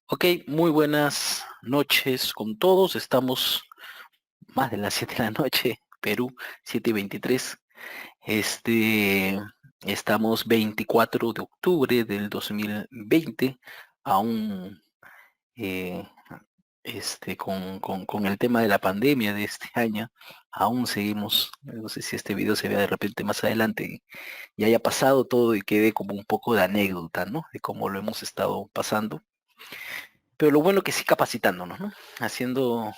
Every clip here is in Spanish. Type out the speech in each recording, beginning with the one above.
Ok, muy buenas noches con todos. Estamos más de las 7 de la noche, Perú, 7:23. Este, Estamos 24 de octubre del 2020, aún eh, con el tema de la pandemia de este año. Aún seguimos, no sé si este video se vea de repente más adelante y haya pasado todo y quede como un poco de anécdota, ¿no? De cómo lo hemos estado pasando. Pero lo bueno que sí capacitándonos, ¿no? Haciendo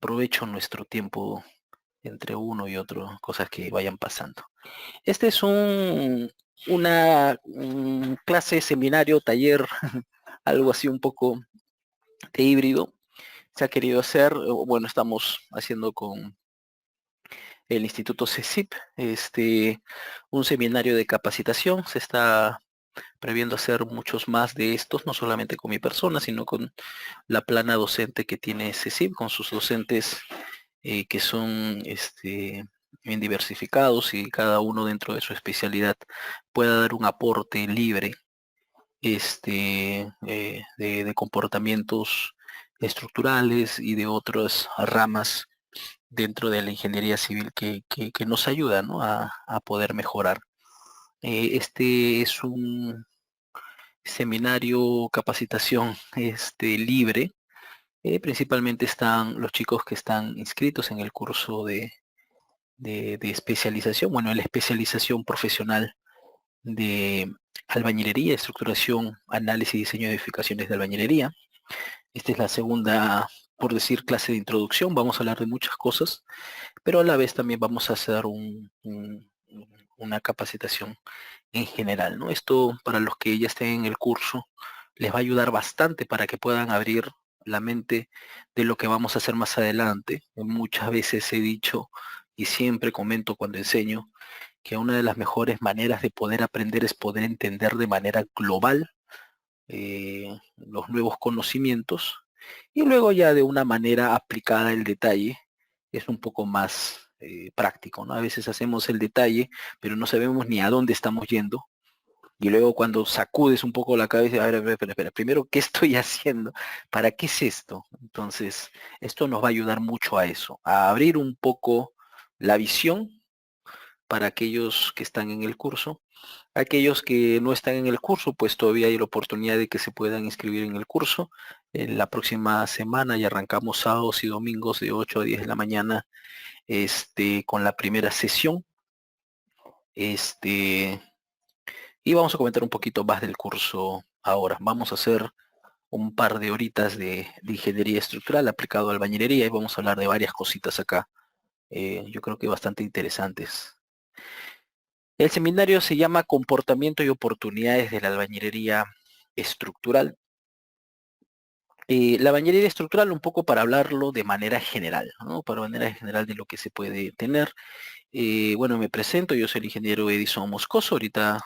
provecho nuestro tiempo entre uno y otro, cosas que vayan pasando. Este es una clase, seminario, taller, algo así un poco de híbrido. Se ha querido hacer, bueno, estamos haciendo con el Instituto CECIP, un seminario de capacitación. Se está previendo hacer muchos más de estos, no solamente con mi persona, sino con la plana docente que tiene CECIP, con sus docentes que son bien diversificados y cada uno dentro de su especialidad pueda dar un aporte libre de comportamientos estructurales y de otras ramas dentro de la ingeniería civil que nos ayuda, ¿no? a poder mejorar. Este es un seminario capacitación libre. Principalmente están los chicos que están inscritos en el curso de especialización, bueno, en la especialización profesional de albañilería, estructuración, análisis y diseño de edificaciones de albañilería. Esta es la segunda, por decir, clase de introducción. Vamos a hablar de muchas cosas, pero a la vez también vamos a hacer una capacitación en general, ¿no? Esto para los que ya estén en el curso les va a ayudar bastante para que puedan abrir la mente de lo que vamos a hacer más adelante. Muchas veces he dicho y siempre comento cuando enseño que una de las mejores maneras de poder aprender es poder entender de manera global los nuevos conocimientos y luego ya de una manera aplicada el detalle es un poco más práctico, ¿no? A veces hacemos el detalle, pero no sabemos ni a dónde estamos yendo. Y luego cuando sacudes un poco la cabeza, a ver, espera, espera, primero, ¿qué estoy haciendo? ¿Para qué es esto? Entonces, esto nos va a ayudar mucho a eso, a abrir un poco la visión para aquellos que están en el curso. Aquellos que no están en el curso, pues todavía hay la oportunidad de que se puedan inscribir en el curso. En la próxima semana ya arrancamos sábados y domingos de 8 a 10 de la mañana, con la primera sesión. Este, y vamos a comentar un poquito más del curso ahora. Vamos a hacer un par de horitas de ingeniería estructural aplicado a albañilería y vamos a hablar de varias cositas acá. Yo creo que bastante interesantes. El seminario se llama Comportamiento y oportunidades de la albañilería estructural. La bañería estructural, un poco para hablarlo de manera general, ¿no? Para manera general de lo que se puede tener. Bueno, me presento, yo soy el ingeniero Edison Moscoso, ahorita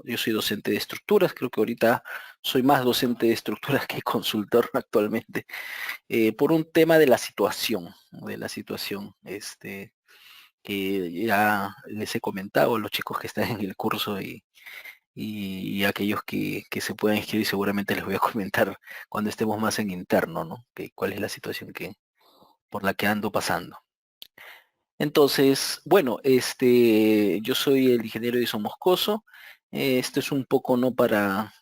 yo soy docente de estructuras, creo que ahorita soy más docente de estructuras que consultor actualmente, por un tema de la situación, que ya les he comentado a los chicos que están en el curso y aquellos que se puedan inscribir seguramente les voy a comentar cuando estemos más en interno, ¿no? Que cuál es la situación por la que ando pasando. Entonces, bueno, yo soy el ingeniero Edison Moscoso. Esto es un poco no para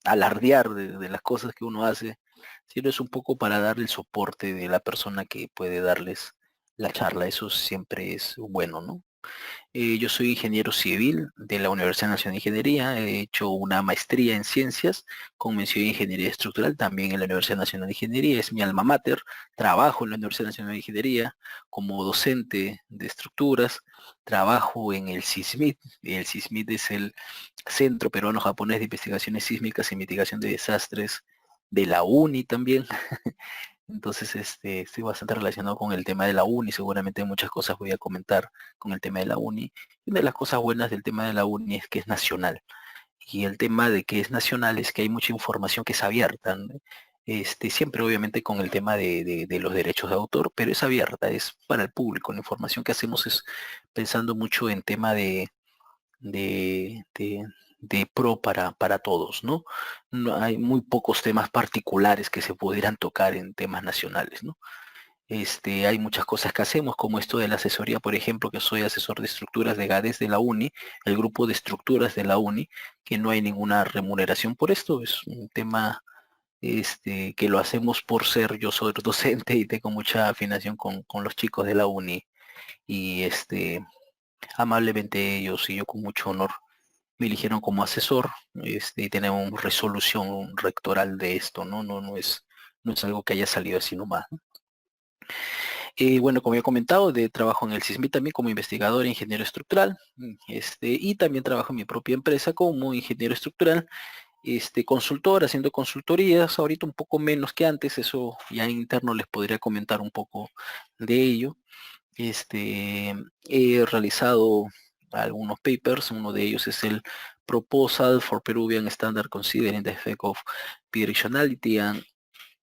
alardear de las cosas que uno hace, sino es un poco para darle el soporte de la persona que puede darles la charla. Eso siempre es bueno, ¿no? Yo soy ingeniero civil de la Universidad Nacional de Ingeniería. He hecho una maestría en ciencias con mención en ingeniería estructural también en la Universidad Nacional de Ingeniería. Es mi alma mater. Trabajo en la Universidad Nacional de Ingeniería como docente de estructuras. Trabajo en el CISMID. El CISMID es el Centro Peruano Japonés de Investigaciones Sísmicas y Mitigación de Desastres de la UNI también. Entonces, estoy bastante relacionado con el tema de la uni, seguramente muchas cosas voy a comentar con el tema de la uni. Y una de las cosas buenas del tema de la uni es que es nacional. Y el tema de que es nacional es que hay mucha información que es abierta, ¿no? Siempre obviamente con el tema de los derechos de autor, pero es abierta, es para el público. La información que hacemos es pensando mucho en tema de, pro para todos, ¿no? Hay muy pocos temas particulares que se pudieran tocar en temas nacionales, ¿no? Hay muchas cosas que hacemos, como esto de la asesoría, por ejemplo, que soy asesor de estructuras de GADES de la UNI, el grupo de estructuras de la UNI, que no hay ninguna remuneración por esto, es un tema que lo hacemos por ser, yo soy docente y tengo mucha afinación con los chicos de la UNI, y amablemente ellos y yo con mucho honor me eligieron como asesor, y tenemos resolución rectoral de esto, ¿no? No es algo que haya salido así nomás, ¿no? Bueno, como ya he comentado, trabajo en el CISMI también como investigador e ingeniero estructural, y también trabajo en mi propia empresa como ingeniero estructural, consultor, haciendo consultorías, ahorita un poco menos que antes, eso ya en interno les podría comentar un poco de ello. He realizado algunos papers, uno de ellos es el Proposal for Peruvian Standard Considering the Effect of Bidirectionality and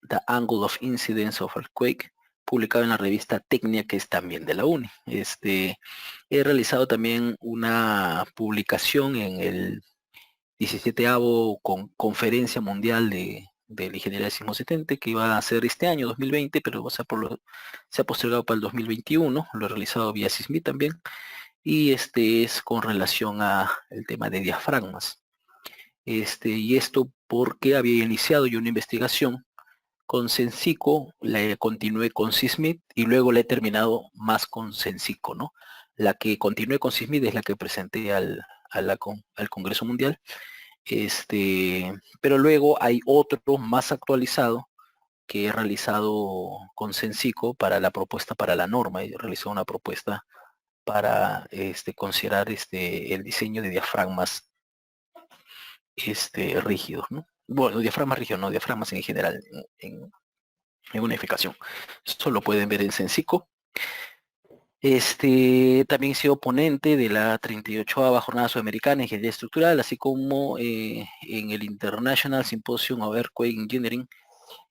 the Angle of Incidence of Earthquake, publicado en la revista Tecnia, que es también de la UNI. He realizado también una publicación en el 17avo Conferencia Mundial de la Ingeniería de Sismos 70, que iba a ser este año, 2020, pero se ha postergado para el 2021, lo he realizado vía SISMI también, y este es con relación a el tema de diafragmas. Y esto porque había iniciado yo una investigación con Sensico, la continué con SISMIT y luego la he terminado más con Sensico, ¿no? La que continué con SISMIT es la que presenté al Congreso Mundial, pero luego hay otro más actualizado que he realizado con Sensico para la propuesta para la norma. He realizado una propuesta para considerar el diseño de diafragmas rígidos, ¿no? Bueno, diafragmas rígidos, no, diafragmas en general, en unificación. Esto lo pueden ver en Sensico. También he sido ponente de la 38ª Jornada Sudamericana en Ingeniería Estructural, así como en el International Symposium of Earthquake Engineering,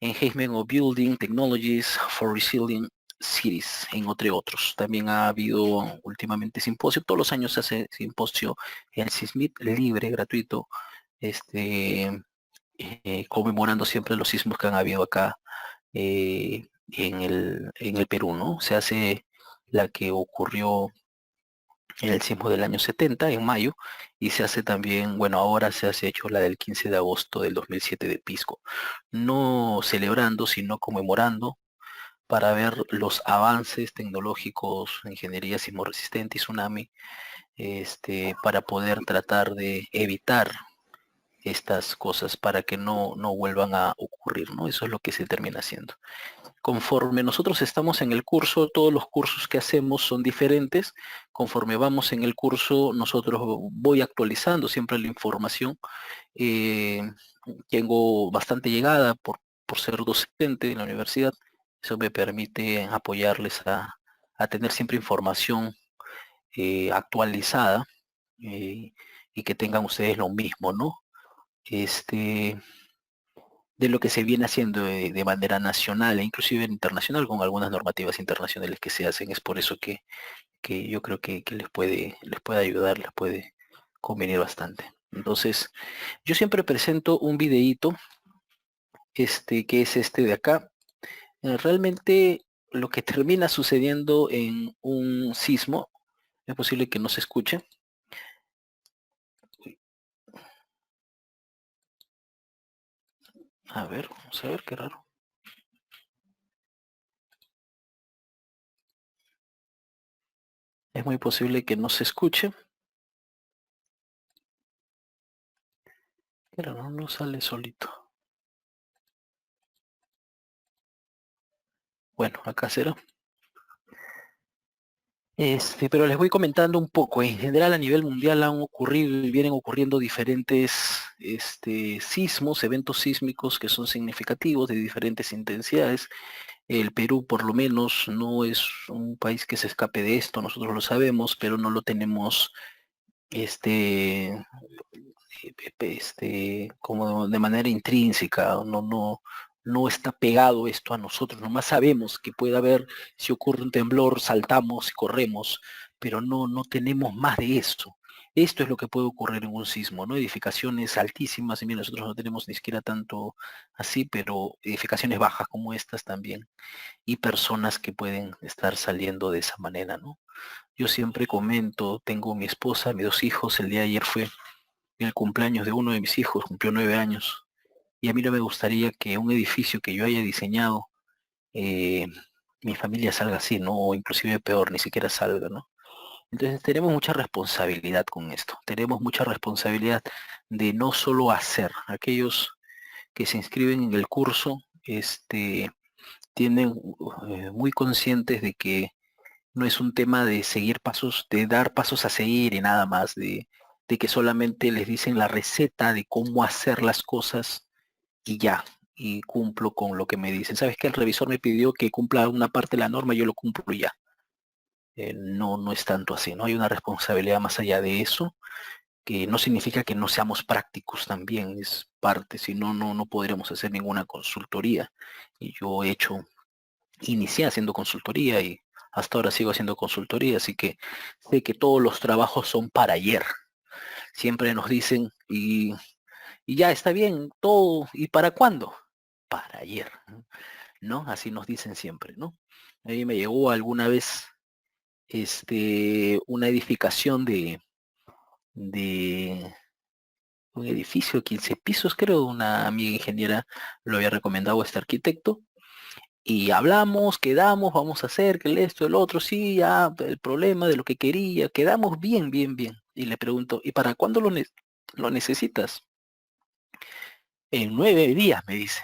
Enhancement of Building Technologies for Resilient Cities, entre otros. También ha habido últimamente simposio, todos los años se hace simposio en SISMIT, libre, gratuito, conmemorando siempre los sismos que han habido acá en el Perú, ¿no? Se hace la que ocurrió en el sismo del año 70, en mayo, y se hace también, bueno, ahora se hace hecho la del 15 de agosto del 2007 de Pisco, no celebrando, sino conmemorando para ver los avances tecnológicos, ingeniería sismo resistente y tsunami, para poder tratar de evitar estas cosas para que no vuelvan a ocurrir, ¿no? Eso es lo que se termina haciendo. Conforme nosotros estamos en el curso, todos los cursos que hacemos son diferentes. Conforme vamos en el curso, nosotros voy actualizando siempre la información. Eh, Tengo bastante llegada por ser docente en la universidad. Eso me permite apoyarles a tener siempre información actualizada, y que tengan ustedes lo mismo, ¿no? Este, de lo que se viene haciendo de manera nacional e inclusive internacional con algunas normativas internacionales que se hacen. Es por eso que yo creo que les puede ayudar, les puede convenir bastante. Entonces, yo siempre presento un videíto, que es este de acá. Realmente lo que termina sucediendo en un sismo, es posible que no se escuche. A ver, vamos a ver, qué raro. Es muy posible que no se escuche. Pero no sale solito. Bueno, acá será. Pero les voy comentando un poco. En general, a nivel mundial han ocurrido y vienen ocurriendo diferentes sismos, eventos sísmicos que son significativos de diferentes intensidades. El Perú, por lo menos, no es un país que se escape de esto, nosotros lo sabemos, pero no lo tenemos este, como de manera intrínseca, no está pegado esto a nosotros, nomás sabemos que puede haber, si ocurre un temblor, saltamos y corremos, pero no tenemos más de eso. Esto es lo que puede ocurrir en un sismo, ¿no? Edificaciones altísimas, y mira, nosotros no tenemos ni siquiera tanto así, pero edificaciones bajas como estas también, y personas que pueden estar saliendo de esa manera, ¿no? Yo siempre comento, tengo mi esposa, mis 2 hijos, el día de ayer fue el cumpleaños de uno de mis hijos, cumplió 9 años, y a mí no me gustaría que un edificio que yo haya diseñado, eh, mi familia salga así, ¿no? O inclusive peor, ni siquiera salga, ¿no? Entonces tenemos mucha responsabilidad con esto, tenemos mucha responsabilidad de no solo hacer, aquellos que se inscriben en el curso, tienen muy conscientes de que no es un tema de seguir pasos, de dar pasos a seguir y nada más, de que solamente les dicen la receta de cómo hacer las cosas y ya, y cumplo con lo que me dicen. ¿Sabes qué? El revisor me pidió que cumpla una parte de la norma, yo lo cumplo y ya. No, no es tanto así, ¿no? Hay una responsabilidad más allá de eso, que no significa que no seamos prácticos también, es parte, si no, no podríamos hacer ninguna consultoría. Y yo he hecho, inicié haciendo consultoría y hasta ahora sigo haciendo consultoría, así que sé que todos los trabajos son para ayer. Siempre nos dicen, y ya está bien, todo, ¿y para cuándo? Para ayer, ¿no? Así nos dicen siempre, ¿no? A mí me llegó alguna vez una edificación de un edificio de 15 pisos, creo, una amiga ingeniera lo había recomendado a este arquitecto, y hablamos, quedamos, vamos a hacer que esto, el otro, sí, ya, el problema de lo que quería, quedamos bien, bien, bien. Y le pregunto, ¿y para cuándo lo necesitas? En 9 días, me dice.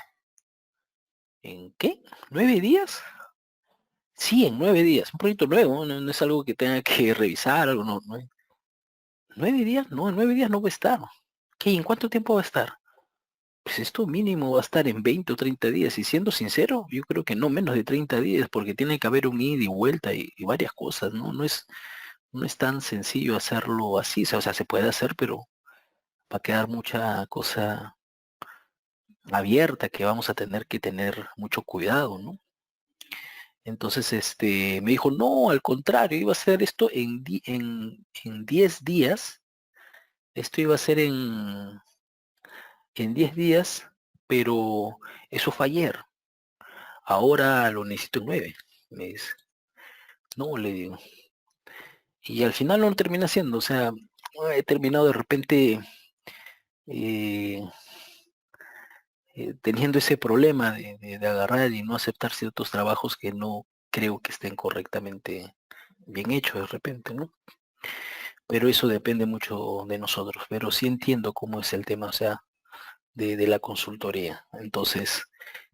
¿En qué? ¿9 días? Sí, en 9 días. Un proyecto nuevo, no, no es algo que tenga que revisar, algo, no, no. ¿9 días? No, en 9 días no va a estar. ¿Qué? ¿En cuánto tiempo va a estar? Pues esto mínimo va a estar en 20 o 30 días. Y siendo sincero, yo creo que no menos de 30 días, porque tiene que haber un ida y vuelta y varias cosas, ¿no? No es tan sencillo hacerlo así. O sea, se puede hacer, pero va a quedar mucha cosa abierta que vamos a tener que tener mucho cuidado, ¿no? Entonces, me dijo, no, al contrario, iba a hacer esto en 10 días. Esto iba a ser en 10 días, pero eso fue ayer. Ahora lo necesito en 9. Me dice, no, le digo. Y al final no lo termina haciendo. O sea, he terminado de repente eh, teniendo ese problema de agarrar y no aceptar ciertos trabajos que no creo que estén correctamente bien hechos de repente, ¿no? Pero eso depende mucho de nosotros. Pero sí entiendo cómo es el tema, o sea, de la consultoría. Entonces,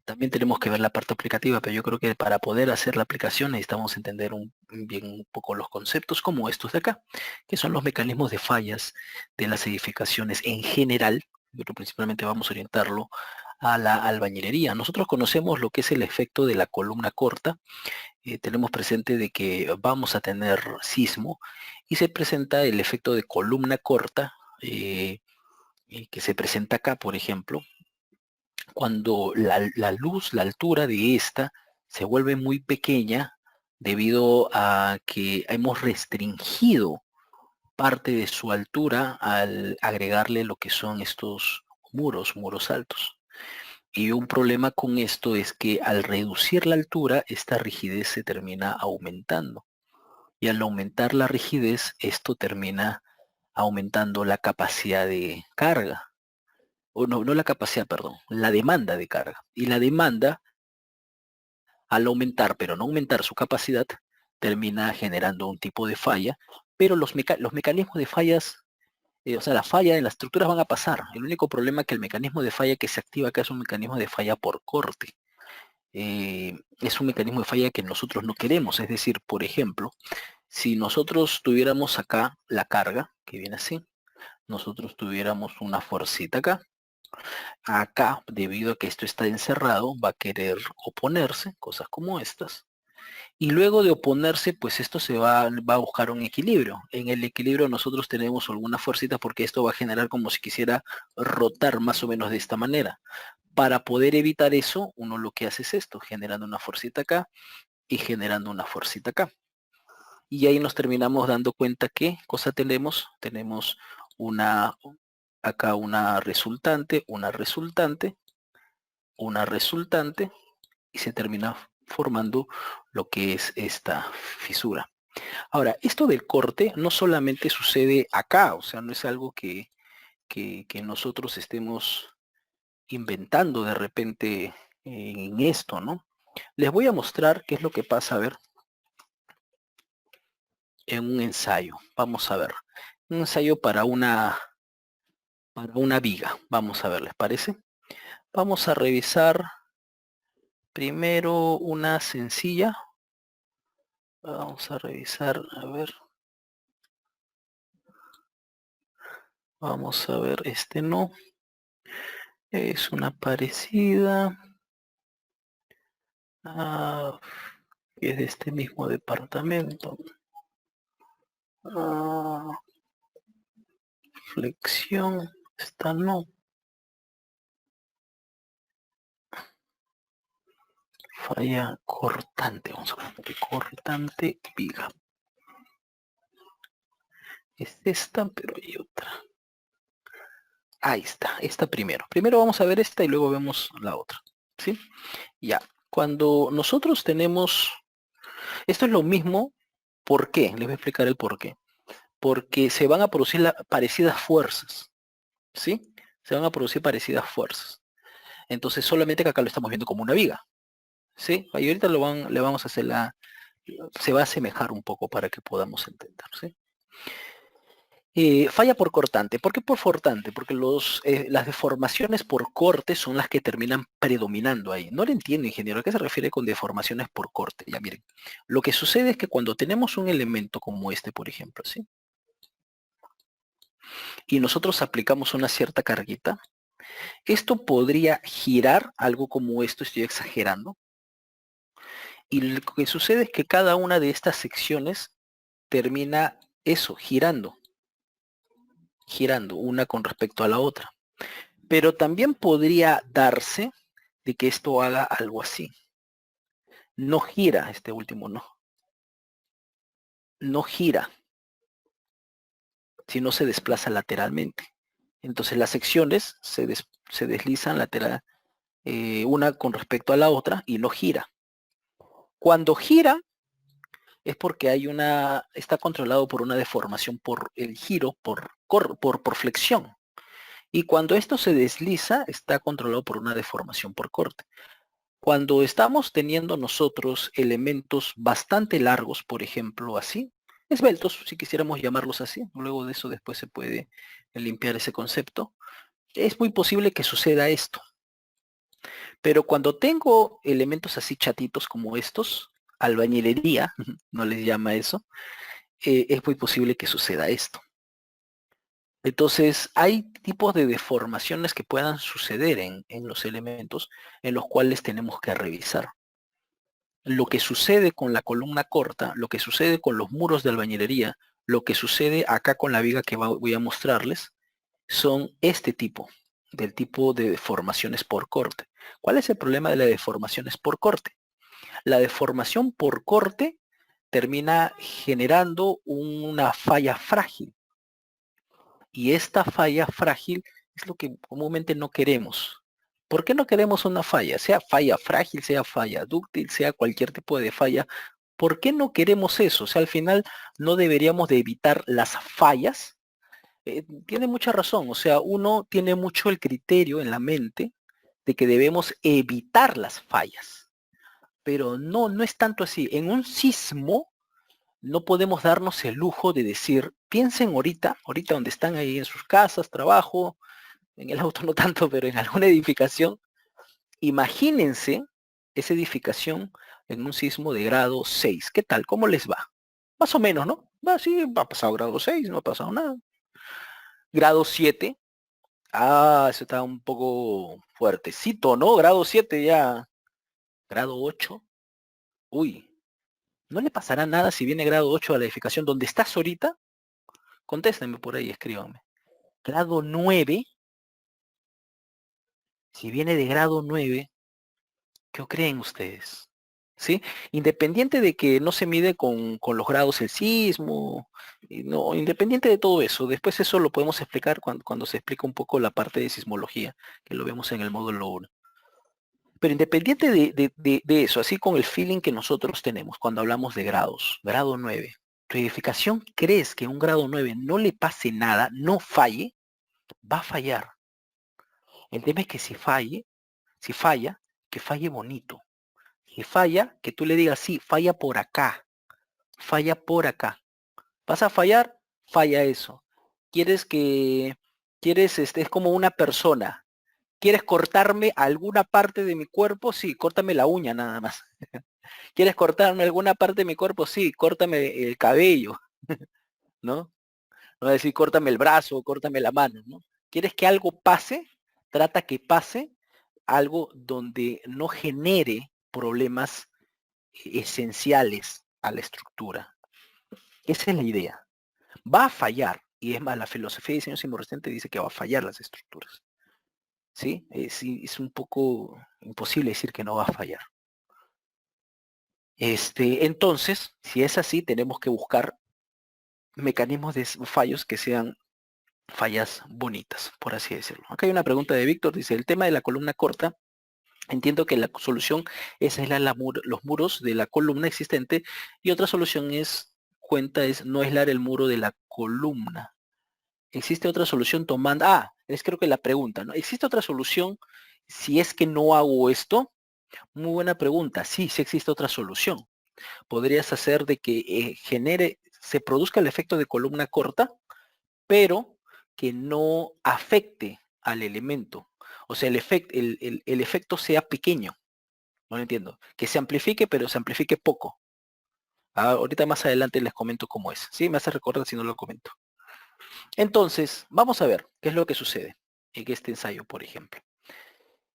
también tenemos que ver la parte aplicativa, pero yo creo que para poder hacer la aplicación necesitamos entender bien un poco los conceptos como estos de acá, que son los mecanismos de fallas de las edificaciones en general, pero principalmente vamos a orientarlo a la albañilería. Nosotros conocemos lo que es el efecto de la columna corta, tenemos presente de que vamos a tener sismo y se presenta el efecto de columna corta, que se presenta acá, por ejemplo, cuando la luz, la altura de esta se vuelve muy pequeña debido a que hemos restringido parte de su altura al agregarle lo que son estos muros altos. Y un problema con esto es que al reducir la altura, esta rigidez se termina aumentando. Y al aumentar la rigidez, esto termina aumentando la capacidad de carga. O no, no la capacidad, perdón, la demanda de carga. Y la demanda, al aumentar, pero no aumentar su capacidad, termina generando un tipo de falla, pero los mecanismos de fallas, o sea, la falla en las estructuras van a pasar. El único problema es que el mecanismo de falla que se activa acá es un mecanismo de falla por corte. Es un mecanismo de falla que nosotros no queremos. Es decir, por ejemplo, si nosotros tuviéramos acá la carga, que viene así, nosotros tuviéramos una fuercita acá, debido a que esto está encerrado, va a querer oponerse, cosas como estas. Y luego de oponerse, pues esto va a buscar un equilibrio. En el equilibrio nosotros tenemos alguna fuercita porque esto va a generar como si quisiera rotar más o menos de esta manera. Para poder evitar eso, uno lo que hace es esto, generando una fuercita acá y generando una fuercita acá. Y ahí nos terminamos dando cuenta que cosa tenemos. Tenemos acá una resultante, una resultante, y se termina formando lo que es esta fisura. Ahora, esto del corte no solamente sucede acá, o sea, no es algo que nosotros estemos inventando de repente en esto, ¿no? Les voy a mostrar qué es lo que pasa, a ver, en un ensayo. Vamos a ver. Un ensayo para una viga. Vamos a ver, ¿les parece? Vamos a revisar primero una sencilla. Vamos a revisar, a ver. Vamos a ver, este no. Es una parecida. Ah, es de este mismo departamento. Ah, flexión. Esta no. Falla cortante. Vamos a poner cortante viga. Es esta, pero hay otra. Ahí está, esta primero. Primero vamos a ver esta y luego vemos la otra. ¿Sí? Ya. Cuando nosotros tenemos... Esto es lo mismo. ¿Por qué? Les voy a explicar el por qué. Porque se van a producir parecidas fuerzas. ¿Sí? Se van a producir parecidas fuerzas. Entonces, solamente que acá lo estamos viendo como una viga. ¿Sí? Y ahorita le vamos a hacer se va a asemejar un poco para que podamos entender. ¿Sí? Falla por cortante. ¿Por qué por cortante? Porque las deformaciones por corte son las que terminan predominando ahí. No le entiendo, ingeniero, ¿a qué se refiere con deformaciones por corte? Ya miren, lo que sucede es que cuando tenemos un elemento como este, por ejemplo, ¿sí? Y nosotros aplicamos una cierta carguita, esto podría girar, algo como esto, estoy exagerando, y lo que sucede es que cada una de estas secciones termina eso, girando una con respecto a la otra. Pero también podría darse de que esto haga algo así. No gira, este último no. No gira, sino se desplaza lateralmente. Entonces las secciones se deslizan lateral, una con respecto a la otra y no gira. Cuando gira es porque está controlado por una deformación por el giro, por flexión. Y cuando esto se desliza, está controlado por una deformación por corte. Cuando estamos teniendo nosotros elementos bastante largos, por ejemplo, así, esbeltos, si quisiéramos llamarlos así, luego de eso después se puede limpiar ese concepto, es muy posible que suceda esto. Pero cuando tengo elementos así chatitos como estos, albañilería, no les llama eso, es muy posible que suceda esto. Entonces, hay tipos de deformaciones que puedan suceder en los elementos en los cuales tenemos que revisar. Lo que sucede con la columna corta, lo que sucede con los muros de albañilería, lo que sucede acá con la viga que voy a mostrarles, son este tipo, del tipo de deformaciones por corte. ¿Cuál es el problema de las deformaciones por corte? La deformación por corte termina generando una falla frágil. Y esta falla frágil es lo que comúnmente no queremos. ¿Por qué no queremos una falla? Sea falla frágil, sea falla dúctil, sea cualquier tipo de falla. ¿Por qué no queremos eso? O sea, al final no deberíamos de evitar las fallas. Tiene mucha razón. O sea, uno tiene mucho el criterio en la mente de que debemos evitar las fallas. Pero no, no es tanto así. En un sismo no podemos darnos el lujo de decir, piensen ahorita donde están ahí en sus casas, trabajo, en el auto no tanto, pero en alguna edificación, imagínense esa edificación en un sismo de grado 6. ¿Qué tal? ¿Cómo les va? Más o menos, ¿no? Va, sí, ha pasado grado 6, no ha pasado nada. Grado 7, eso está un poco fuertecito, ¿no? Grado 7 ya. Grado 8, uy, ¿no le pasará nada si viene grado 8 a la edificación donde estás ahorita? Contéstenme por ahí, escríbanme. Grado 9, si viene de grado 9, ¿qué creen ustedes? ¿sí? Independiente de que no se mide con los grados el sismo, no, independiente de todo eso, después eso lo podemos explicar cuando se explica un poco la parte de sismología, que lo vemos en el módulo 1. Pero independiente de eso, así con el feeling que nosotros tenemos cuando hablamos de grados, grado 9, ¿tu edificación crees que un grado 9 no le pase nada, no falle? Va a fallar. El tema es que si falla, que falle bonito. Si falla, que tú le digas, sí, falla por acá, falla por acá. ¿Vas a fallar? Falla eso. ¿Quieres que, es como una persona? ¿Quieres cortarme alguna parte de mi cuerpo? Sí, córtame la uña nada más. ¿Quieres cortarme alguna parte de mi cuerpo? Sí, córtame el cabello, ¿no? No va a decir córtame el brazo, córtame la mano, ¿no? ¿Quieres que algo pase? Trata que pase algo donde no genere problemas esenciales a la estructura. Esa es la idea. Va a fallar, y es más, la filosofía de diseño simulresistente dice que va a fallar las estructuras. ¿Sí? Es un poco imposible decir que no va a fallar. Entonces, si es así, tenemos que buscar mecanismos de fallos que sean fallas bonitas, por así decirlo. Acá hay una pregunta de Víctor, dice, el tema de la columna corta, entiendo que la solución es aislar los muros de la columna existente y otra solución es no aislar el muro de la columna. ¿Existe otra solución tomando? Es creo que la pregunta, ¿no? ¿Existe otra solución si es que no hago esto? Muy buena pregunta. Sí, sí existe otra solución. Podrías hacer de que se produzca el efecto de columna corta, pero que no afecte al elemento. O sea, el efecto sea pequeño. No lo entiendo. Que se amplifique, pero se amplifique poco. Ahorita más adelante les comento cómo es. Sí, me hace recordar si no lo comento. Entonces, vamos a ver qué es lo que sucede en este ensayo, por ejemplo.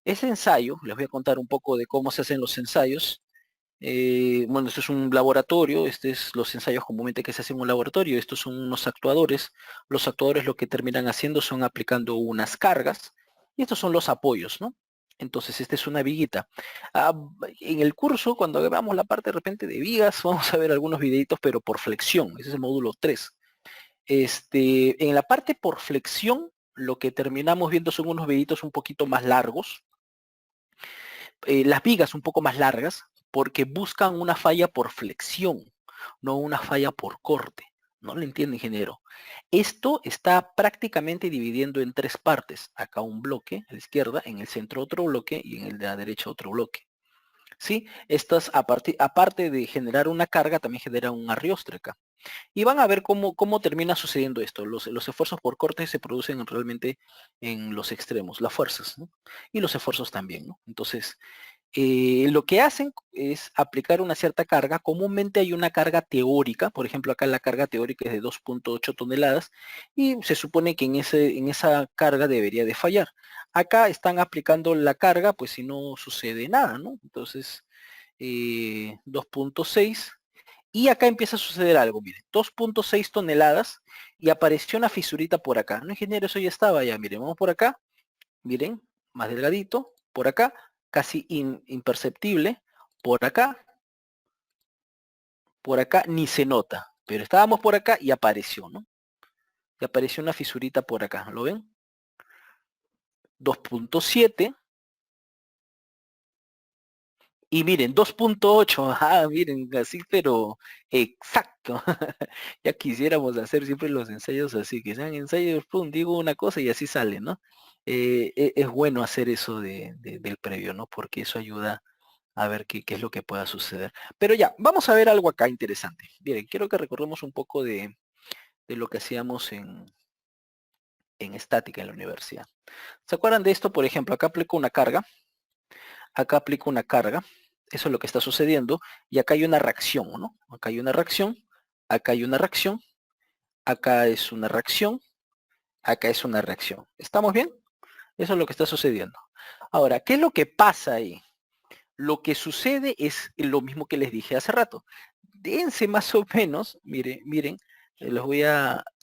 Ese ensayo, les voy a contar un poco de cómo se hacen los ensayos. Bueno, esto es un laboratorio, este es los ensayos comúnmente que se hacen en un laboratorio, estos son unos actuadores. Los actuadores lo que terminan haciendo son aplicando unas cargas, y estos son los apoyos, ¿no? Entonces, esta es una viguita. Ah, en el curso, cuando veamos la parte de repente de vigas, vamos a ver algunos videitos, pero por flexión, ese es el módulo 3. En la parte por flexión, lo que terminamos viendo son unos videitos un poquito más largos, las vigas un poco más largas, porque buscan una falla por flexión, no una falla por corte. No lo entiende, ingeniero. Esto está prácticamente dividiendo en tres partes. Acá un bloque a la izquierda, en el centro otro bloque y en el de la derecha otro bloque. ¿Sí? Estas, aparte de generar una carga, también genera un arrastre acá. Y van a ver cómo termina sucediendo esto. Los esfuerzos por corte se producen realmente en los extremos, las fuerzas, ¿no? Y los esfuerzos también, ¿no? Entonces, lo que hacen es aplicar una cierta carga. Comúnmente hay una carga teórica, por ejemplo, acá la carga teórica es de 2.8 toneladas y se supone que en esa carga debería de fallar. Acá están aplicando la carga, pues si no sucede nada, ¿no? Entonces, 2.6 y acá empieza a suceder algo, miren, 2.6 toneladas y apareció una fisurita por acá. No, ingeniero, eso ya estaba ya, miren, vamos por acá, miren, más delgadito, por acá, casi imperceptible, por acá ni se nota, pero estábamos por acá y apareció, ¿no? Y apareció una fisurita por acá, ¿lo ven? 2.7 y miren, 2.8, miren, así, pero exacto. Ya quisiéramos hacer siempre los ensayos así, que sean ensayos, pum, digo una cosa y así sale, ¿no? Es bueno hacer eso del previo, ¿no? Porque eso ayuda a ver qué es lo que pueda suceder. Pero ya, vamos a ver algo acá interesante. Miren, quiero que recordemos un poco de lo que hacíamos en estática en la universidad. ¿Se acuerdan de esto? Por ejemplo, acá aplico una carga, eso es lo que está sucediendo, y acá hay una reacción, ¿no? Acá hay una reacción, acá hay una reacción, acá es una reacción, acá es una reacción. ¿Estamos bien? Eso es lo que está sucediendo. Ahora, ¿qué es lo que pasa ahí? Lo que sucede es lo mismo que les dije hace rato. Dense más o menos, miren,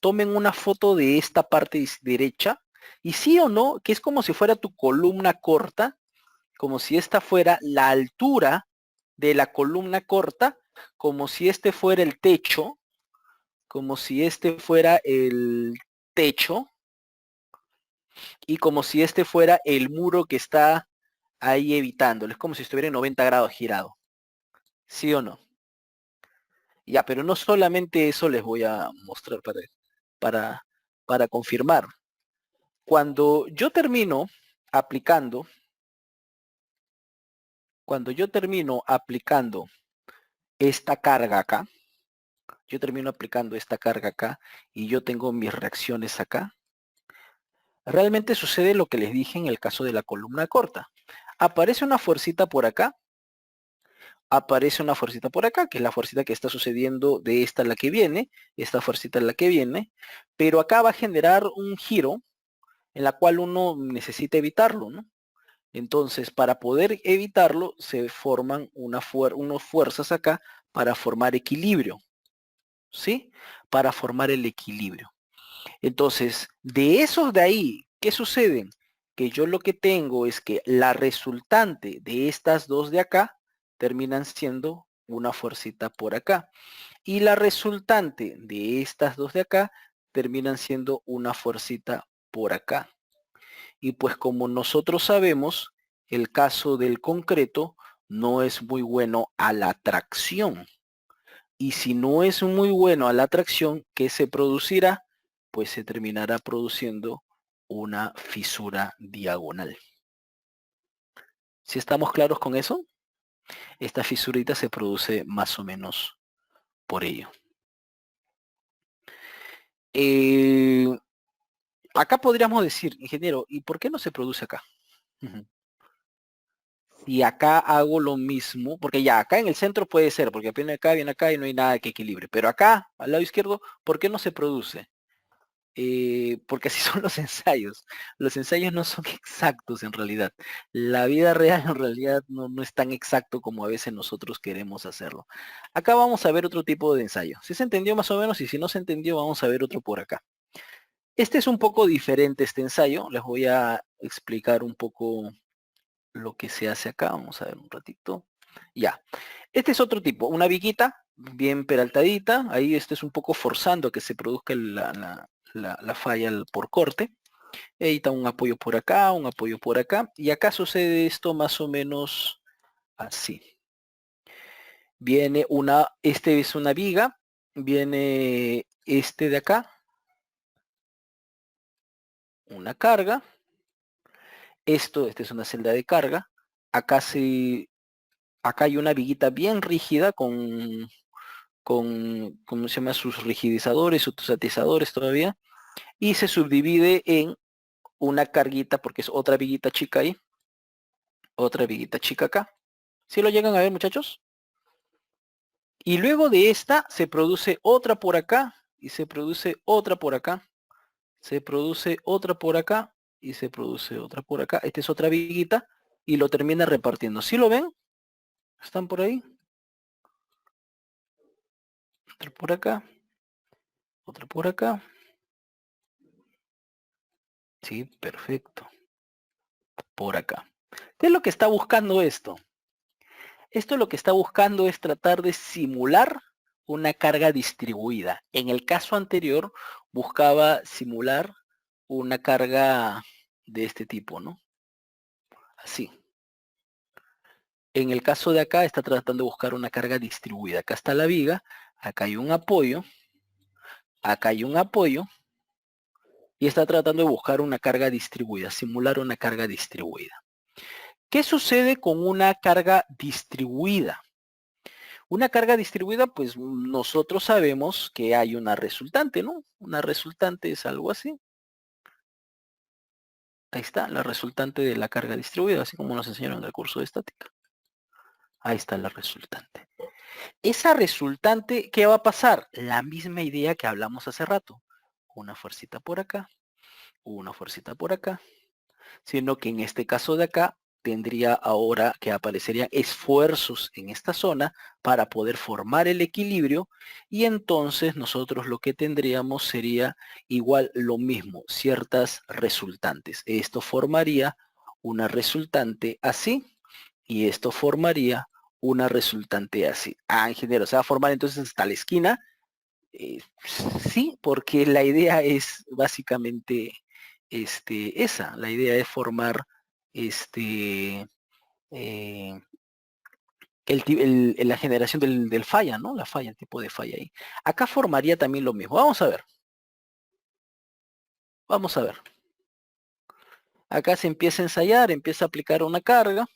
tomen una foto de esta parte derecha, y sí o no, que es como si fuera tu columna corta, como si esta fuera la altura de la columna corta, como si este fuera el techo, como si este fuera el techo, y como si este fuera el muro que está ahí evitándolo. Es como si estuviera en 90 grados girado. ¿Sí o no? Ya, pero no solamente eso les voy a mostrar para, para confirmar. Cuando yo termino aplicando, cuando yo termino aplicando esta carga acá, yo termino aplicando esta carga acá y yo tengo mis reacciones acá, realmente sucede lo que les dije en el caso de la columna corta. Aparece una fuercita por acá, aparece una fuercita por acá, que es la fuercita que está sucediendo de esta a la que viene, esta fuercita es la que viene, pero acá va a generar un giro en la cual uno necesita evitarlo, ¿no? Entonces, para poder evitarlo, se forman unas fuerzas acá para formar equilibrio, ¿sí? Para formar el equilibrio. Entonces, de esos de ahí, ¿qué sucede? Que yo lo que tengo es que la resultante de estas dos de acá terminan siendo una fuercita por acá. Y la resultante de estas dos de acá terminan siendo una fuercita por acá. Y pues como nosotros sabemos, el caso del concreto no es muy bueno a la tracción. Y si no es muy bueno a la tracción, ¿qué se producirá? Pues se terminará produciendo una fisura diagonal. ¿Si estamos claros con eso? Esta fisurita se produce más o menos por ello. Acá podríamos decir, ingeniero, ¿y por qué no se produce acá? Y acá hago lo mismo, porque ya acá en el centro puede ser, porque viene acá y no hay nada que equilibre. Pero acá, al lado izquierdo, ¿por qué no se produce? Porque así son los ensayos. Los ensayos no son exactos en realidad. La vida real en realidad no es tan exacto como a veces nosotros queremos hacerlo. Acá vamos a ver otro tipo de ensayo. Si se entendió más o menos y si no se entendió, vamos a ver otro por acá. Este es un poco diferente, este ensayo. Les voy a explicar un poco lo que se hace acá. Vamos a ver un ratito. Ya. Este es otro tipo, una viguita bien peraltadita. Ahí este es un poco forzando que se produzca la falla por corte. Ahí está un apoyo por acá, un apoyo por acá. Y acá sucede esto más o menos así. Viene este es una viga, viene este de acá, una carga. Esta es una celda de carga. Acá acá hay una viguita bien rígida ¿cómo se llama? Sus rigidizadores, sus atizadores todavía. Y se subdivide en una carguita, porque es otra viguita chica ahí, otra viguita chica acá. ¿Sí lo llegan a ver, muchachos? Y luego de esta se produce otra por acá y se produce otra por acá. Se produce otra por acá y se produce otra por acá. Esta es otra viguita y lo termina repartiendo. ¿Sí lo ven? ¿Están por ahí? Otra por acá. Otra por acá. Sí, perfecto. Por acá. ¿Qué es lo que está buscando esto? Esto lo que está buscando es tratar de simular una carga distribuida. En el caso anterior buscaba simular una carga de este tipo, ¿no? Así. En el caso de acá está tratando de buscar una carga distribuida. Acá está la viga, acá hay un apoyo, acá hay un apoyo y está tratando de buscar una carga distribuida, simular una carga distribuida. ¿Qué sucede con una carga distribuida? Una carga distribuida, pues nosotros sabemos que hay una resultante, ¿no? Una resultante es algo así. Ahí está, la resultante de la carga distribuida, así como nos enseñaron en el curso de estática. Ahí está la resultante. Esa resultante, ¿qué va a pasar? La misma idea que hablamos hace rato. Una fuercita por acá, una fuercita por acá, sino que en este caso de acá tendría ahora que aparecerían esfuerzos en esta zona para poder formar el equilibrio y entonces nosotros lo que tendríamos sería igual lo mismo, ciertas resultantes. Esto formaría una resultante así y esto formaría una resultante así. Ingeniero, se va a formar entonces hasta la esquina. Sí, porque la idea es básicamente esa. La idea es formar este, eh, la generación del falla, ¿no? La falla, el tipo de falla ahí. Acá formaría también lo mismo. Vamos a ver. Vamos a ver. Acá se empieza a ensayar, empieza a aplicar una carga.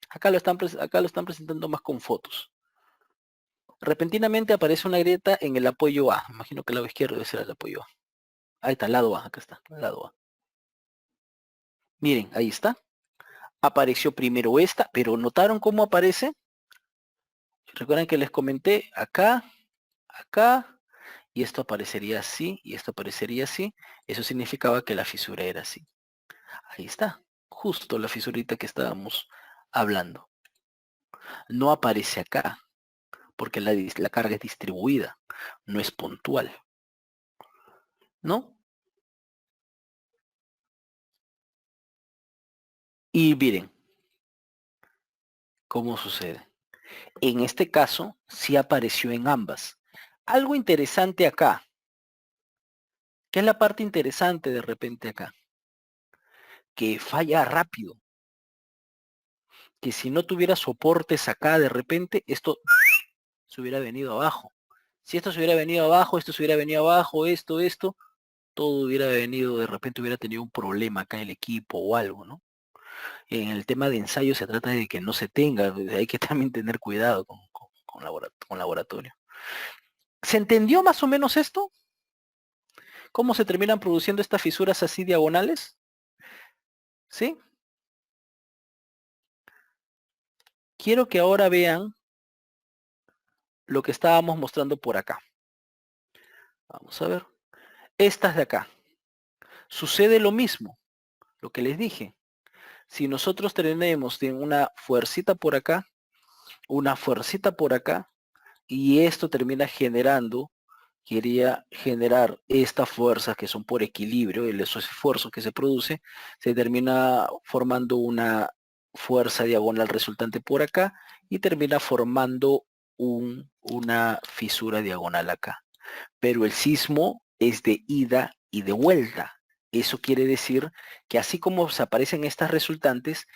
Acá lo están presentando más con fotos. Repentinamente aparece una grieta en el apoyo A. Imagino que el lado izquierdo debe ser el apoyo A. Ahí está, el lado A, acá está, el lado A. Miren, ahí está. Apareció primero esta, pero ¿notaron cómo aparece? Recuerdan que les comenté acá, acá, y esto aparecería así, y esto aparecería así. Eso significaba que la fisura era así. Ahí está, justo la fisurita que estábamos hablando. No aparece acá, porque la carga es distribuida, no es puntual, ¿no? Y miren cómo sucede. En este caso, sí apareció en ambas. Algo interesante acá, ¿qué es la parte interesante de repente acá? Que falla rápido, que si no tuviera soportes acá de repente, esto se hubiera venido abajo. Si esto se hubiera venido abajo, esto se hubiera venido abajo, esto, todo hubiera venido, de repente hubiera tenido un problema acá en el equipo o algo, ¿no? En el tema de ensayo se trata de que no se tenga, hay que también tener cuidado con laboratorio. ¿Se entendió más o menos esto? ¿Cómo se terminan produciendo estas fisuras así diagonales? ¿Sí? Quiero que ahora vean lo que estábamos mostrando por acá. Vamos a ver. Estas de acá. Sucede lo mismo, lo que les dije. Si nosotros tenemos una fuercita por acá, una fuercita por acá, y esto termina generando, quería generar estas fuerzas que son por equilibrio, esos esfuerzos que se produce, se termina formando una fuerza diagonal resultante por acá y termina formando una fisura diagonal acá. Pero el sismo es de ida y de vuelta. Eso quiere decir que así como se aparecen estas resultantes,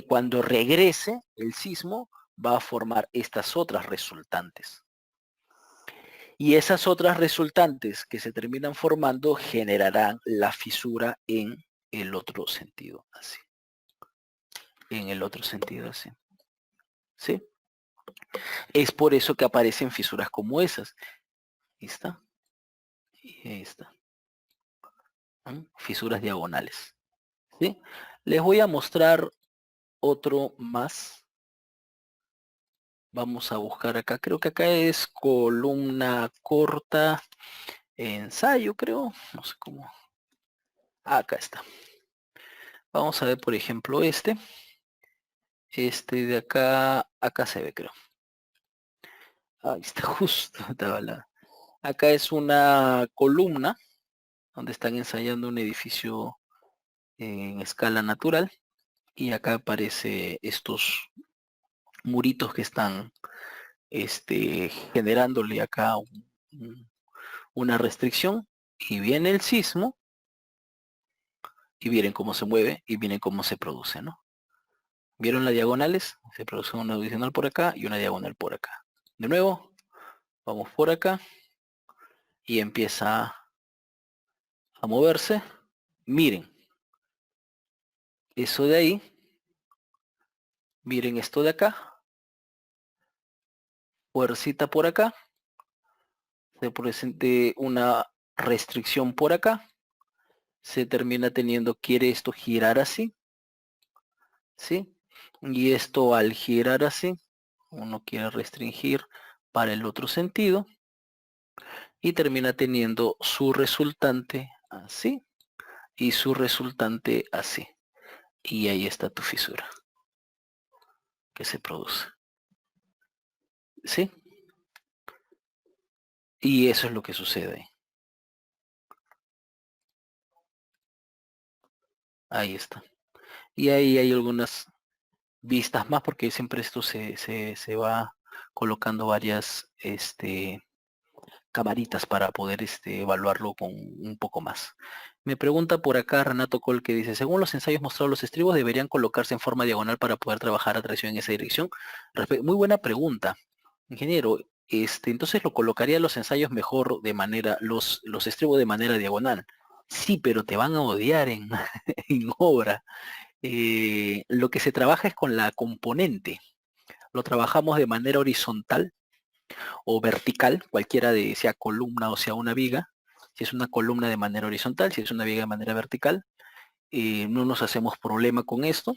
cuando regrese el sismo va a formar estas otras resultantes. Y esas otras resultantes que se terminan formando generarán la fisura en el otro sentido, así. En el otro sentido, así. ¿Sí? Es por eso que aparecen fisuras como esas. Ahí está. Y ahí está. Fisuras diagonales. ¿Sí? Les voy a mostrar otro más. Vamos a buscar acá. Creo que acá es columna corta. Ensayo, creo. No sé cómo. Acá está. Vamos a ver, por ejemplo, este. Este de acá. Acá se ve, creo. Ahí está justo. Acá es una columna donde están ensayando un edificio en escala natural. Y acá aparece estos muritos que están generándole acá una restricción, y viene el sismo y miren cómo se mueve y miren cómo se produce, ¿no? ¿Vieron las diagonales? Se produce una diagonal por acá y una diagonal por acá. De nuevo, vamos por acá y empieza a moverse. Miren, eso de ahí, miren esto de acá, fuercita por acá, se presente una restricción por acá, se termina teniendo, quiere esto girar así, ¿sí? Y esto al girar así, uno quiere restringir para el otro sentido y termina teniendo su resultante así y su resultante así. Y ahí está tu fisura que se produce. ¿Sí? Y eso es lo que sucede. Ahí está. Y ahí hay algunas vistas más, porque siempre esto se va colocando varias camaritas para poder evaluarlo con un poco más. Me pregunta por acá Renato Col que dice, según los ensayos mostrados, los estribos deberían colocarse en forma diagonal para poder trabajar a tracción en esa dirección. Muy buena pregunta, ingeniero. Entonces lo colocaría los ensayos mejor de manera, los estribos de manera diagonal. Sí, pero te van a odiar en, en obra. Lo que se trabaja es con la componente. Lo trabajamos de manera horizontal o vertical, cualquiera de sea columna o sea una viga. Si es una columna de manera horizontal, si es una viga de manera vertical, no nos hacemos problema con esto.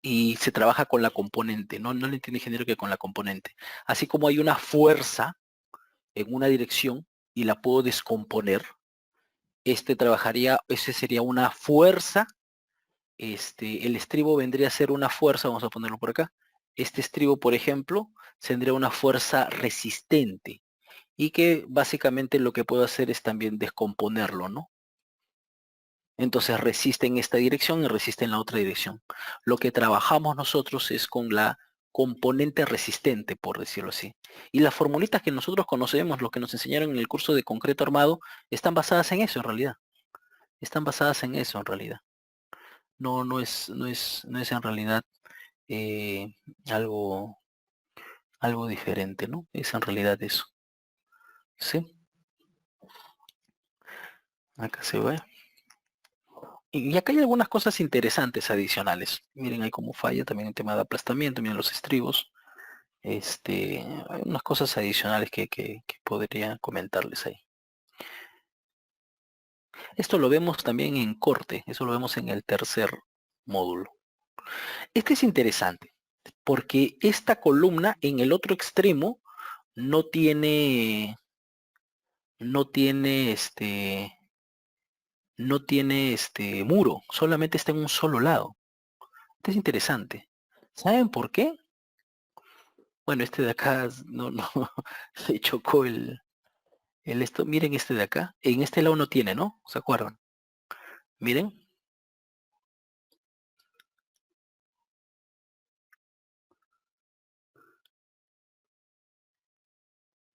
Y se trabaja con la componente, no le entiende ingeniero que con la componente. Así como hay una fuerza en una dirección y la puedo descomponer, ese sería una fuerza. El estribo vendría a ser una fuerza, vamos a ponerlo por acá. Este estribo, por ejemplo, tendría una fuerza resistente y que básicamente lo que puedo hacer es también descomponerlo, ¿no? Entonces resiste en esta dirección y resiste en la otra dirección. Lo que trabajamos nosotros es con la componente resistente, por decirlo así. Y las formulitas que nosotros conocemos, lo que nos enseñaron en el curso de concreto armado, están basadas en eso en realidad. Están basadas en eso en realidad. No es en realidad eh, algo, algo diferente, ¿no? Es en realidad eso. ¿Sí? Acá se ve. Y acá hay algunas cosas interesantes adicionales. Miren ahí cómo falla también el tema de aplastamiento, miren los estribos. Hay unas cosas adicionales que podría comentarles ahí. Esto lo vemos también en corte, eso lo vemos en el tercer módulo. Este es interesante, porque esta columna en el otro extremo no tiene, no tiene no tiene muro, solamente está en un solo lado. Este es interesante. ¿Saben por qué? Bueno, este de acá no se chocó el esto. Miren este de acá. En este lado no tiene, ¿no? ¿Se acuerdan? Miren,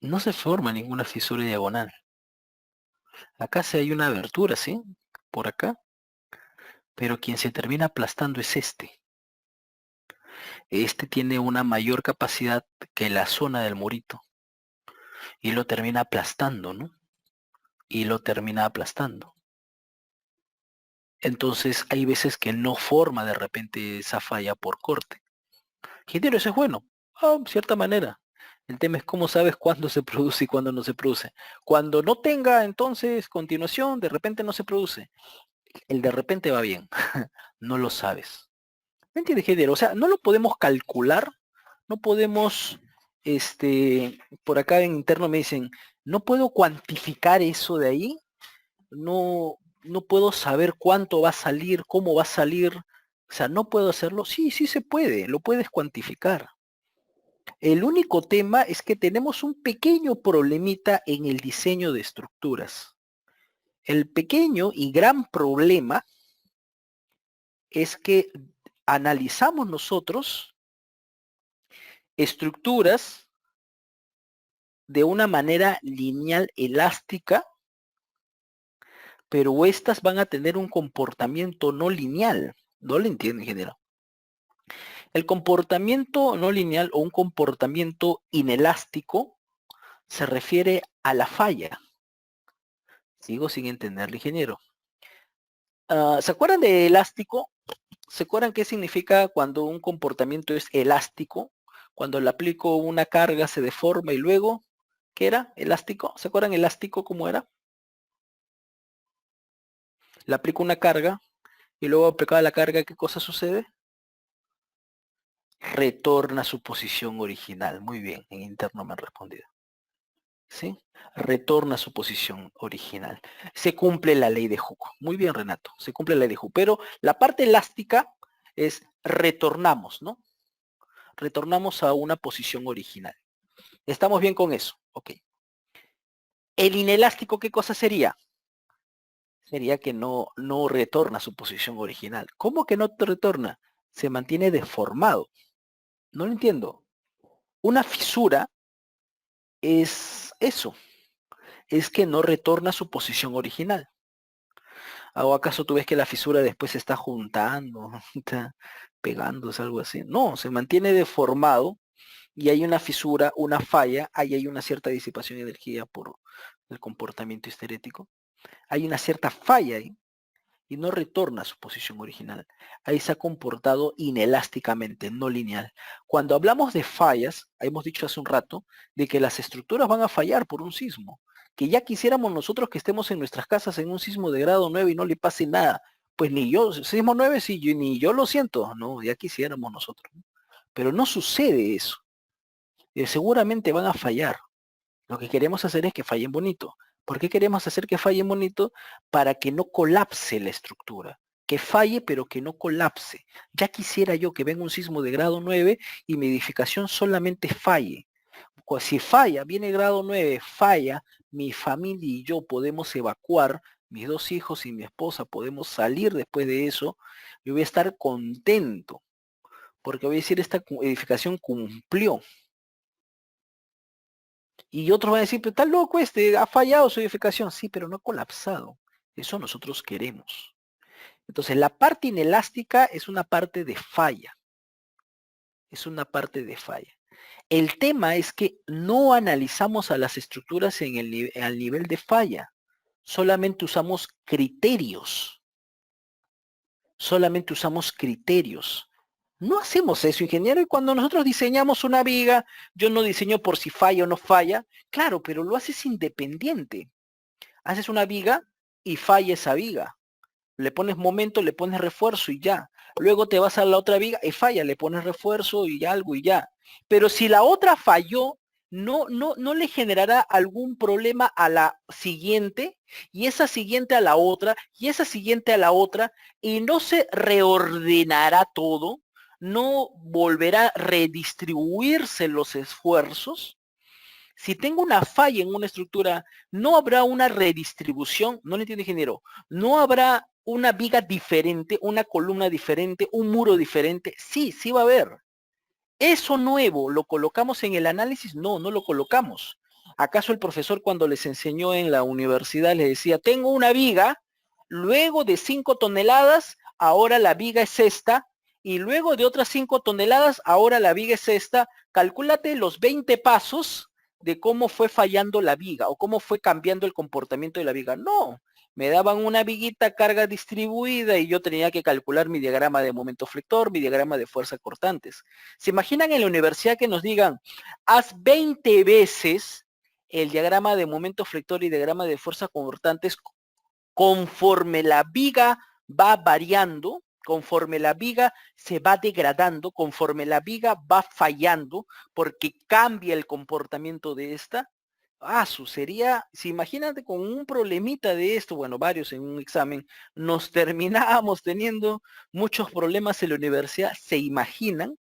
no se forma ninguna fisura diagonal. Acá sí hay una abertura, ¿sí? Por acá. Pero quien se termina aplastando es este. Este tiene una mayor capacidad que la zona del murito. Y lo termina aplastando, ¿no? Y lo termina aplastando. Entonces hay veces que no forma de repente esa falla por corte. Ingeniero, eso es bueno. Ah, en cierta manera. El tema es cómo sabes cuándo se produce y cuándo no se produce. Cuando no tenga entonces continuación, de repente no se produce. El de repente va bien. No lo sabes. ¿Me entiendes, ingeniero? O sea, no lo podemos calcular, no podemos, por acá en interno me dicen, no puedo cuantificar eso de ahí, no puedo saber cuánto va a salir, cómo va a salir, o sea, no puedo hacerlo. Sí, sí se puede, lo puedes cuantificar. El único tema es que tenemos un pequeño problemita en el diseño de estructuras. El pequeño y gran problema es que analizamos nosotros estructuras de una manera lineal elástica, pero estas van a tener un comportamiento no lineal. No lo entiendo, ingeniero. El comportamiento no lineal o un comportamiento inelástico se refiere a la falla. Sigo sin entenderlo, ingeniero. ¿Se acuerdan de elástico? ¿Se acuerdan qué significa cuando un comportamiento es elástico? Cuando le aplico una carga se deforma y luego, ¿qué era? ¿Elástico? ¿Se acuerdan elástico cómo era? Le aplico una carga y luego aplicada la carga, ¿qué cosa sucede? Retorna a su posición original. Muy bien, en interno me han respondido. ¿Sí? Retorna a su posición original. Se cumple la ley de Hooke. Muy bien, Renato, se cumple la ley de Hooke. Pero la parte elástica es retornamos, ¿no? Retornamos a una posición original. ¿Estamos bien con eso? Ok. El inelástico, ¿qué cosa sería? sería que no retorna a su posición original. ¿Cómo que no te retorna? Se mantiene deformado. No lo entiendo. Una fisura es eso, es que no retorna a su posición original. ¿O acaso tú ves que la fisura después se está juntando, está pegándose, algo así? No, se mantiene deformado y hay una fisura, una falla, ahí hay una cierta disipación de energía por el comportamiento histerético. Hay una cierta falla ahí y no retorna a su posición original. Ahí se ha comportado inelásticamente, no lineal. Cuando hablamos de fallas, hemos dicho hace un rato, de que las estructuras van a fallar por un sismo, que ya quisiéramos nosotros que estemos en nuestras casas en un sismo de grado 9 y no le pase nada. Pues ni yo, sismo 9 sí, ni yo lo siento, no, ya quisiéramos nosotros. Pero no sucede eso. Seguramente van a fallar. Lo que queremos hacer es que fallen bonito. ¿Por qué queremos hacer que fallen bonito? Para que no colapse la estructura. Que falle, pero que no colapse. Ya quisiera yo que venga un sismo de grado 9 y mi edificación solamente falle. Si falla, viene grado 9, falla, mi familia y yo podemos evacuar, mis dos hijos y mi esposa podemos salir después de eso, yo voy a estar contento, porque voy a decir, esta edificación cumplió. Y otros van a decir, pero está loco ha fallado su edificación. Sí, pero no ha colapsado. Eso nosotros queremos. Entonces, la parte inelástica es una parte de falla. Es una parte de falla. El tema es que no analizamos a las estructuras al nivel de falla. Solamente usamos criterios. Solamente usamos criterios. No hacemos eso, ingeniero, y cuando nosotros diseñamos una viga, yo no diseño por si falla o no falla, claro, pero lo haces independiente. Haces una viga y falla esa viga. Le pones momento, le pones refuerzo y ya. Luego te vas a la otra viga y falla, le pones refuerzo y algo y ya. Pero si la otra falló, no le generará algún problema a la siguiente y esa siguiente a la otra y esa siguiente a la otra y no se reordenará todo, no volverá a redistribuirse los esfuerzos. Si tengo una falla en una estructura, no habrá una redistribución, no le entiendo, ingeniero, no habrá una viga diferente, una columna diferente, un muro diferente. Sí, sí va a haber. ¿Eso nuevo lo colocamos en el análisis? No, no lo colocamos. ¿Acaso el profesor cuando les enseñó en la universidad les decía, tengo una viga, luego de 5 toneladas, ahora la viga es esta, y luego de otras 5 toneladas, ahora la viga es esta, calcúlate los 20 pasos de cómo fue fallando la viga o cómo fue cambiando el comportamiento de la viga? No, me daban una viguita carga distribuida y yo tenía que calcular mi diagrama de momento flector, mi diagrama de fuerza cortantes. ¿Se imaginan en la universidad que nos digan, haz 20 veces el diagrama de momento flector y diagrama de fuerza cortantes conforme la viga va variando, conforme la viga se va degradando, conforme la viga va fallando, porque cambia el comportamiento de esta? Sería, si imagínate con un problemita de esto, bueno, varios en un examen, nos terminábamos teniendo muchos problemas en la universidad, se imaginan,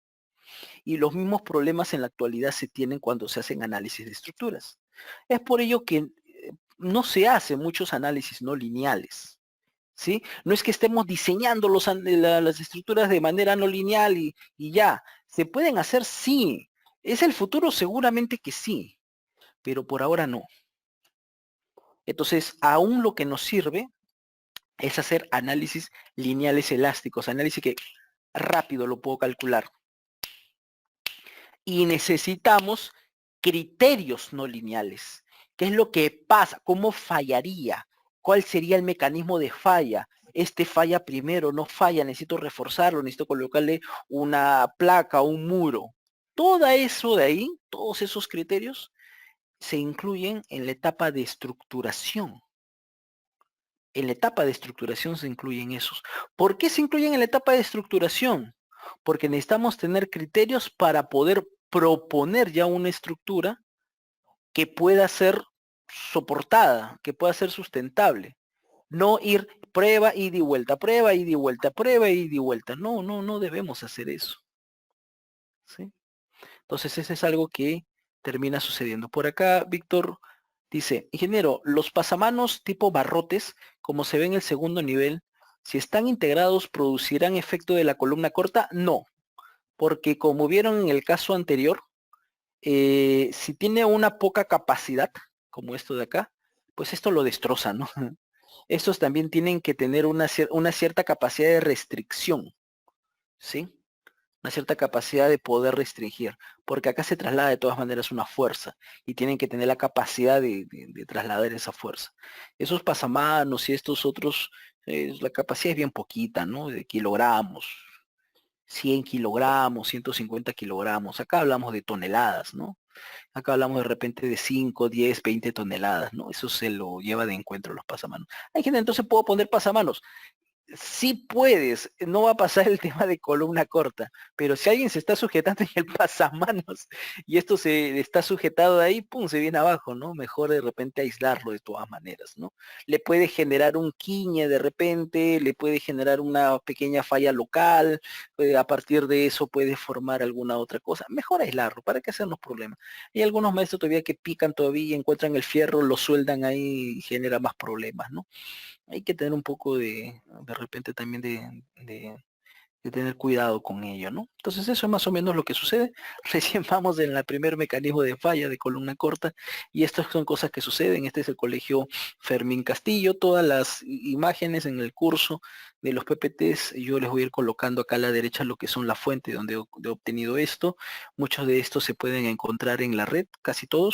y los mismos problemas en la actualidad se tienen cuando se hacen análisis de estructuras. Es por ello que no se hacen muchos análisis no lineales. ¿Sí? No es que estemos diseñando las estructuras de manera no lineal y ya. ¿Se pueden hacer? Sí. ¿Es el futuro? Seguramente que sí, pero por ahora no. Entonces, aún lo que nos sirve es hacer análisis lineales elásticos, análisis que rápido lo puedo calcular. Y necesitamos criterios no lineales. ¿Qué es lo que pasa? ¿Cómo fallaría? ¿Cuál sería el mecanismo de falla? Este falla primero, no falla, necesito reforzarlo, necesito colocarle una placa, un muro. Todo eso de ahí, todos esos criterios, se incluyen en la etapa de estructuración. En la etapa de estructuración se incluyen esos. ¿Por qué se incluyen en la etapa de estructuración? Porque necesitamos tener criterios para poder proponer ya una estructura que pueda ser soportada, que pueda ser sustentable. No ir prueba y di vuelta, prueba y di vuelta, prueba y di vuelta. No debemos hacer eso. ¿Sí? Entonces, eso es algo que termina sucediendo. Por acá, Víctor Dice, ingeniero, los pasamanos tipo barrotes, como se ve en el segundo nivel, si están integrados, ¿producirán efecto de la columna corta? No, porque como vieron en el caso anterior, si tiene una poca capacidad, como esto de acá, pues esto lo destroza, ¿no? Estos también tienen que tener una cierta capacidad de restricción, ¿sí? Una cierta capacidad de poder restringir, porque acá se traslada de todas maneras una fuerza y tienen que tener la capacidad de trasladar esa fuerza. Esos pasamanos y estos otros, la capacidad es bien poquita, ¿no? De kilogramos, 100 kilogramos, 150 kilogramos. Acá hablamos de toneladas, ¿no? Acá hablamos de repente de 5, 10, 20 toneladas, ¿no? Eso se lo lleva de encuentro los pasamanos. Hay gente, entonces puedo poner pasamanos. Sí puedes, no va a pasar el tema de columna corta, pero si alguien se está sujetando en el pasamanos y esto se está sujetado ahí, pum, se viene abajo, ¿no? Mejor de repente aislarlo de todas maneras, ¿no? Le puede generar un quiñe de repente, le puede generar una pequeña falla local, a partir de eso puede formar alguna otra cosa. Mejor aislarlo, ¿para qué hacernos problemas? Hay algunos maestros todavía que pican todavía, encuentran el fierro, lo sueldan ahí y genera más problemas, ¿no? Hay que tener un poco de repente también de tener cuidado con ello, ¿no? Entonces eso es más o menos lo que sucede. Recién vamos en el primer mecanismo de falla de columna corta y estas son cosas que suceden. Este es el colegio Fermín Castillo. Todas las imágenes en el curso de los PPTs, yo les voy a ir colocando acá a la derecha lo que son la fuente donde he obtenido esto. Muchos de estos se pueden encontrar en la red, casi toda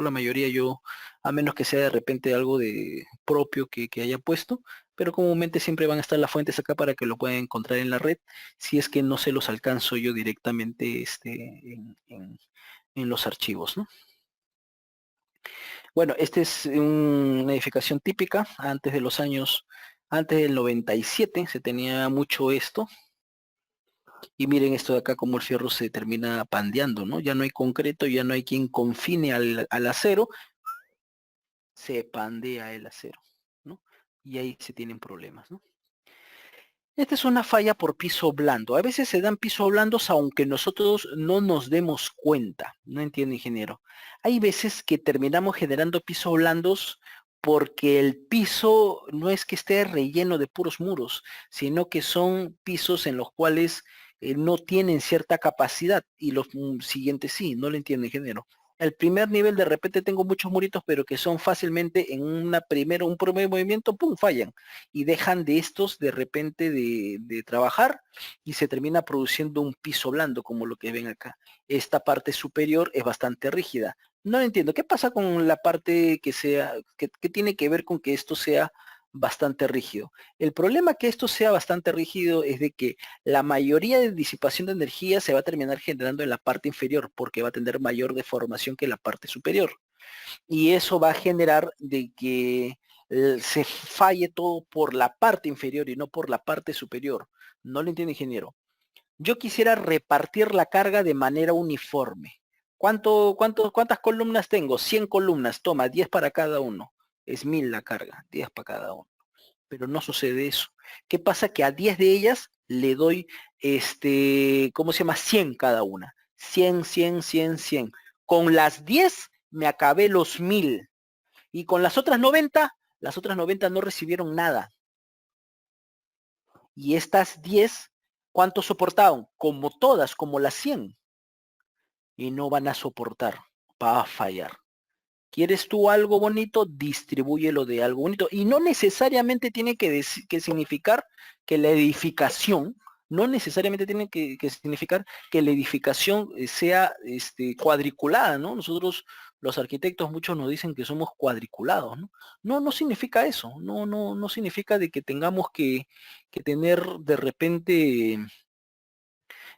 la mayoría yo, a menos que sea de repente algo de propio que haya puesto, pero comúnmente siempre van a estar las fuentes acá para que lo puedan encontrar en la red, si es que no se los alcanzo yo directamente en los archivos, ¿no? Bueno, esta es una edificación típica, antes del 97 se tenía mucho esto, y miren esto de acá como el fierro se termina pandeando, ¿no? Ya no hay concreto, ya no hay quien confine al acero, se pandea el acero, ¿no? Y ahí se tienen problemas, ¿no? Esta es una falla por piso blando. A veces se dan pisos blandos aunque nosotros no nos demos cuenta. No entiendo, ingeniero. Hay veces que terminamos generando pisos blandos porque el piso no es que esté relleno de puros muros, sino que son pisos en los cuales no tienen cierta capacidad y los siguientes sí. No lo entiendo, ingeniero. El primer nivel de repente tengo muchos muritos, pero que son fácilmente en un primer movimiento, ¡pum!, fallan y dejan de estos de repente de trabajar y se termina produciendo un piso blando como lo que ven acá. Esta parte superior es bastante rígida. No entiendo, ¿qué pasa con la parte que tiene que ver con que esto sea bastante rígido? El problema que esto sea bastante rígido es de que la mayoría de disipación de energía se va a terminar generando en la parte inferior porque va a tener mayor deformación que la parte superior y eso va a generar de que se falle todo por la parte inferior y no por la parte superior. No lo entiende, ingeniero. Yo quisiera repartir la carga de manera uniforme. ¿Cuántas columnas tengo? 100 columnas. Toma, 10 para cada uno. Es 1000 la carga, 10 para cada uno. Pero no sucede eso. ¿Qué pasa? Que a 10 de ellas le doy, ¿cómo se llama? 100 cada una. 100, 100, 100, 100. Con las 10 me acabé los 1000. Y con las otras 90 no recibieron nada. Y estas 10, ¿cuánto soportaron? Como todas, como las 100. Y no van a soportar, va a fallar. ¿Quieres tú algo bonito? Distribúyelo de algo bonito. Y no necesariamente tiene que significar que la edificación, no necesariamente tiene que significar que la edificación sea cuadriculada, ¿no? Nosotros, los arquitectos, muchos nos dicen que somos cuadriculados, ¿no? No, no significa eso. No, no, no significa de que tengamos que tener de repente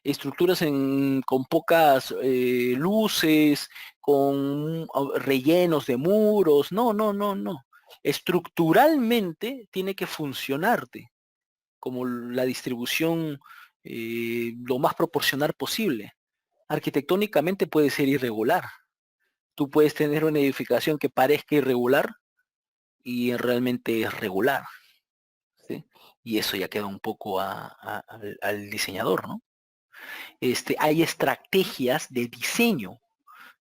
estructuras con pocas luces, con rellenos de muros. No, no, no, no. Estructuralmente tiene que funcionarte como la distribución lo más proporcional posible. Arquitectónicamente puede ser irregular. Tú puedes tener una edificación que parezca irregular y realmente es regular, ¿sí? Y eso ya queda un poco al diseñador, ¿no? Hay estrategias de diseño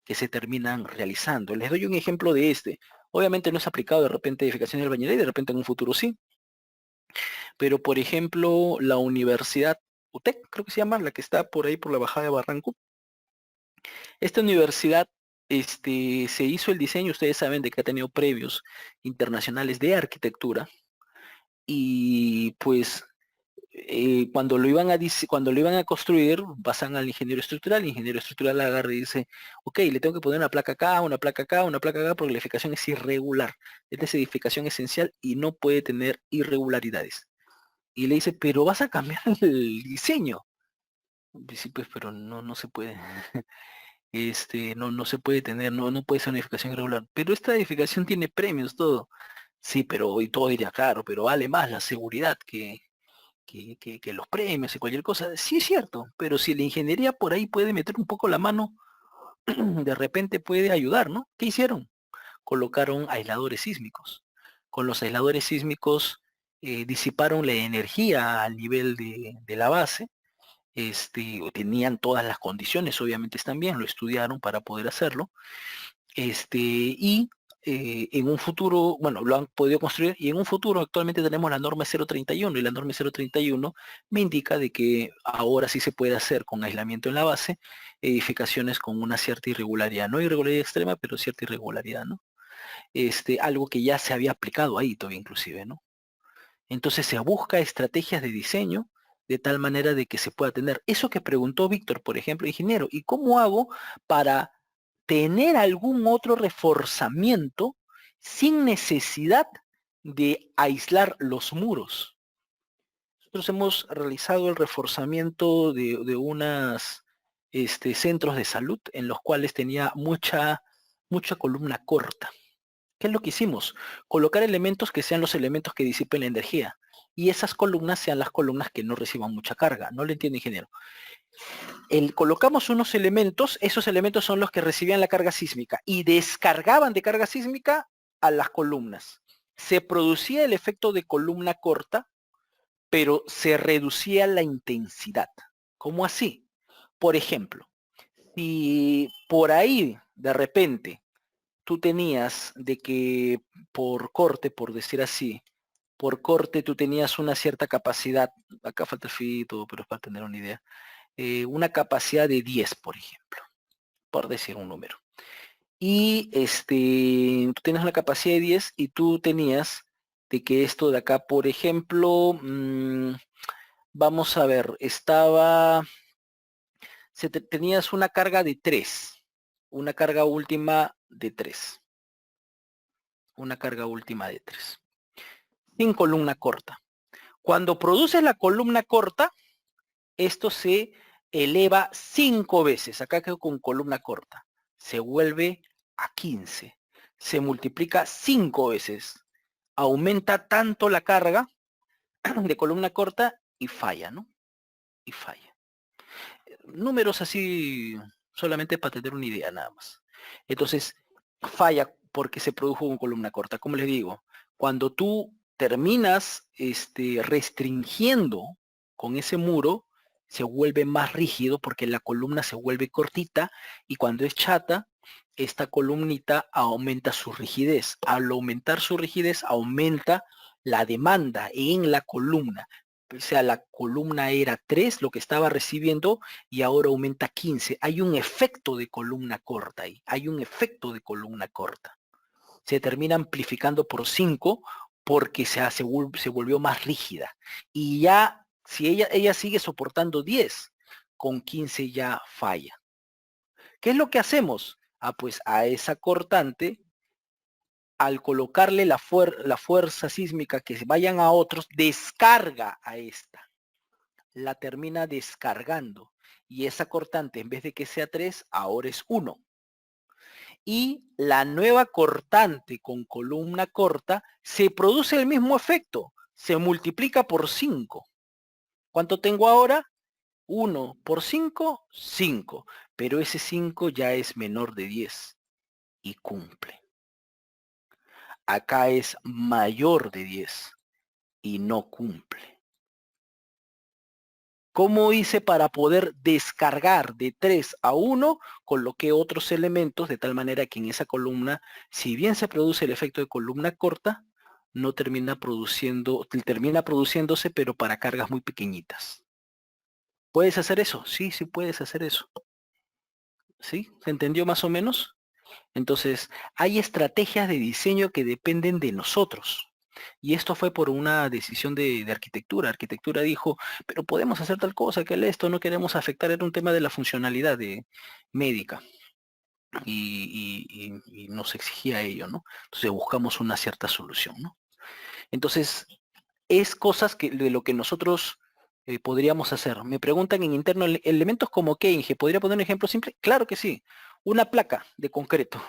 que se terminan realizando. Les doy un ejemplo de este. Obviamente no es aplicado de repente a edificaciones de albañilería y de repente en un futuro sí. Pero por ejemplo, la Universidad UTEC, creo que se llama, la que está por ahí por la bajada de Barranco. Esta universidad se hizo el diseño, ustedes saben de que ha tenido previos internacionales de arquitectura y pues cuando lo iban a construir, pasan al ingeniero estructural, el ingeniero estructural agarra y dice, ok, le tengo que poner una placa acá, una placa acá, una placa acá, porque la edificación es irregular. Esta es edificación esencial y no puede tener irregularidades. Y le dice, pero vas a cambiar el diseño. Sí, pues, pero no se puede. No se puede tener, no puede ser una edificación irregular. Pero esta edificación tiene premios, todo. Sí, pero hoy todo iría caro, pero vale más la seguridad que los premios y cualquier cosa. Sí es cierto, pero si la ingeniería por ahí puede meter un poco la mano, de repente puede ayudar, ¿no? ¿Qué hicieron? Colocaron aisladores sísmicos. Con los aisladores sísmicos disiparon la energía al nivel de la base, tenían todas las condiciones, obviamente están bien, lo estudiaron para poder hacerlo, y en un futuro, bueno, lo han podido construir y en un futuro actualmente tenemos la norma 031 y la norma 031 me indica de que ahora sí se puede hacer con aislamiento en la base edificaciones con una cierta irregularidad, no irregularidad extrema, pero cierta irregularidad, ¿no? Algo que ya se había aplicado ahí todavía inclusive, ¿no? Entonces se busca estrategias de diseño de tal manera de que se pueda tener eso que preguntó Víctor, por ejemplo, ingeniero, ¿y cómo hago para tener algún otro reforzamiento sin necesidad de aislar los muros? Nosotros hemos realizado el reforzamiento de unas centros de salud en los cuales tenía mucha columna corta. ¿Qué es lo que hicimos? Colocar elementos que sean los elementos que disipen la energía. Y esas columnas sean las columnas que no reciban mucha carga. No le entiende, ingeniero. Colocamos unos elementos, esos elementos son los que recibían la carga sísmica y descargaban de carga sísmica a las columnas. Se producía el efecto de columna corta, pero se reducía la intensidad. ¿Cómo así? Por ejemplo, si por ahí de repente tú tenías de que por corte, por decir así, por corte tú tenías una cierta capacidad, acá falta el fito, pero es para tener una idea, una capacidad de 10, por ejemplo, por decir un número. Y tú tienes una capacidad de 10 y tú tenías de que esto de acá, por ejemplo, vamos a ver, tenías una carga de 3, una carga última de 3, una carga última de 3, sin columna corta. Cuando produces la columna corta, esto se eleva 5 veces, acá quedo con columna corta, se vuelve a 15, se multiplica 5 veces, aumenta tanto la carga de columna corta y falla, ¿no? Y falla. Números así solamente para tener una idea nada más. Entonces, falla porque se produjo con columna corta. Como les digo, cuando tú terminas restringiendo con ese muro, se vuelve más rígido porque la columna se vuelve cortita y cuando es chata, esta columnita aumenta su rigidez. Al aumentar su rigidez, aumenta la demanda en la columna. O sea, la columna era 3 lo que estaba recibiendo y ahora aumenta 15. Hay un efecto de columna corta ahí, hay un efecto de columna corta. Se termina amplificando por 5 porque se volvió más rígida. Y ya, si ella sigue soportando 10, con 15 ya falla. ¿Qué es lo que hacemos? Ah, pues a esa cortante, al colocarle la fuerza sísmica que se vayan a otros, descarga a esta. La termina descargando. Y esa cortante, en vez de que sea 3, ahora es 1. Y la nueva cortante con columna corta se produce el mismo efecto. Se multiplica por 5. ¿Cuánto tengo ahora? 1 por 5, 5. Pero ese 5 ya es menor de 10 y cumple. Acá es mayor de 10 y no cumple. ¿Cómo hice para poder descargar de 3 a 1? Coloqué otros elementos de tal manera que en esa columna, si bien se produce el efecto de columna corta, no termina produciéndose, pero para cargas muy pequeñitas. ¿Puedes hacer eso? Sí, sí puedes hacer eso. ¿Sí? ¿Se entendió más o menos? Entonces, hay estrategias de diseño que dependen de nosotros. Y esto fue por una decisión de arquitectura. Arquitectura dijo, pero podemos hacer tal cosa, que esto no queremos afectar, era un tema de la funcionalidad médica. Y nos exigía ello, ¿no? Entonces buscamos una cierta solución, ¿no? Entonces, es cosas de lo que nosotros podríamos hacer. Me preguntan en interno, elementos como qué, Inge, ¿podría poner un ejemplo simple? Claro que sí. Una placa de concreto.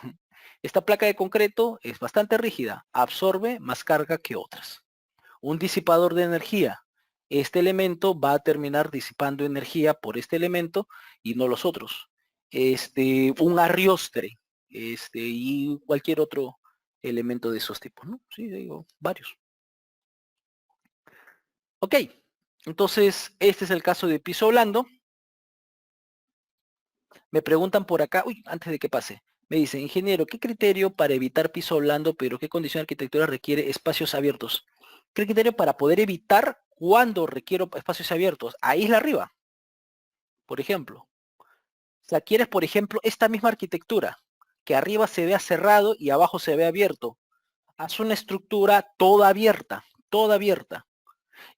Esta placa de concreto es bastante rígida, absorbe más carga que otras. Un disipador de energía. Este elemento va a terminar disipando energía por este elemento y no los otros. Un arriostre, y cualquier otro elemento de esos tipos, ¿no? Sí, digo, varios. Ok, entonces este es el caso de piso blando. Me preguntan por acá, uy, antes de que pase, me dice, ingeniero, ¿qué criterio para evitar piso blando, pero qué condición de arquitectura requiere espacios abiertos? ¿Qué criterio para poder evitar cuando requiero espacios abiertos? A isla arriba, por ejemplo. O sea, quieres, por ejemplo, esta misma arquitectura, que arriba se vea cerrado y abajo se vea abierto. Haz una estructura toda abierta,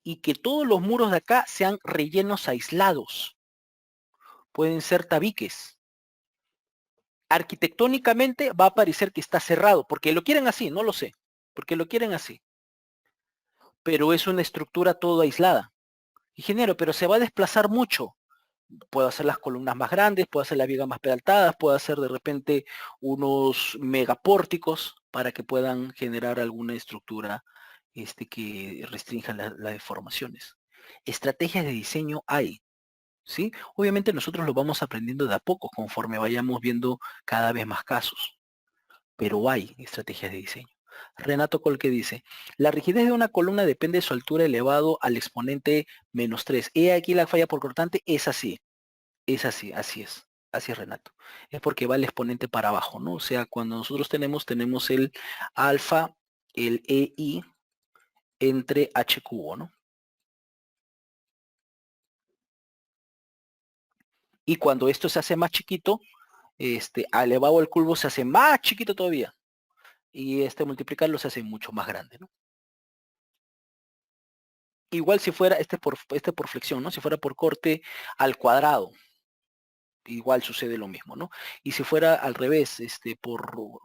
y que todos los muros de acá sean rellenos aislados. Pueden ser tabiques. Arquitectónicamente va a parecer que está cerrado, porque lo quieren así, no lo sé, porque lo quieren así, pero es una estructura todo aislada. Ingeniero, pero se va a desplazar mucho. Puedo hacer las columnas más grandes, puedo hacer las vigas más peraltadas, puedo hacer de repente unos megapórticos para que puedan generar alguna estructura que restrinja las deformaciones. Estrategias de diseño hay, ¿sí? Obviamente nosotros lo vamos aprendiendo de a poco conforme vayamos viendo cada vez más casos, pero hay estrategias de diseño. Renato Colque dice, la rigidez de una columna depende de su altura elevado al exponente -3. He aquí la falla por cortante, es así, así es Renato. Es porque va el exponente para abajo, ¿no? O sea, cuando nosotros tenemos el alfa, el EI entre H cubo, ¿no? Y cuando esto se hace más chiquito, elevado al cubo se hace más chiquito todavía. Y multiplicarlo se hace mucho más grande, ¿no? Igual si fuera, por flexión, ¿no? Si fuera por corte al cuadrado, igual sucede lo mismo, ¿no? Y si fuera al revés,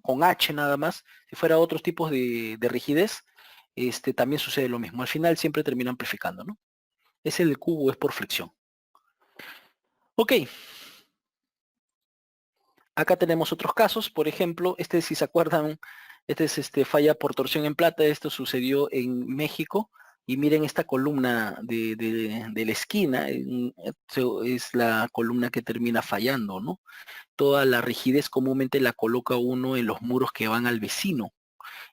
con H nada más, si fuera otros tipos de rigidez, también sucede lo mismo. Al final siempre termina amplificando, ¿no? Ese del cubo es por flexión. Ok. Acá tenemos otros casos, por ejemplo, si se acuerdan, es falla por torsión en plata, esto sucedió en México, y miren esta columna de la esquina, es la columna que termina fallando, ¿no? Toda la rigidez comúnmente la coloca uno en los muros que van al vecino,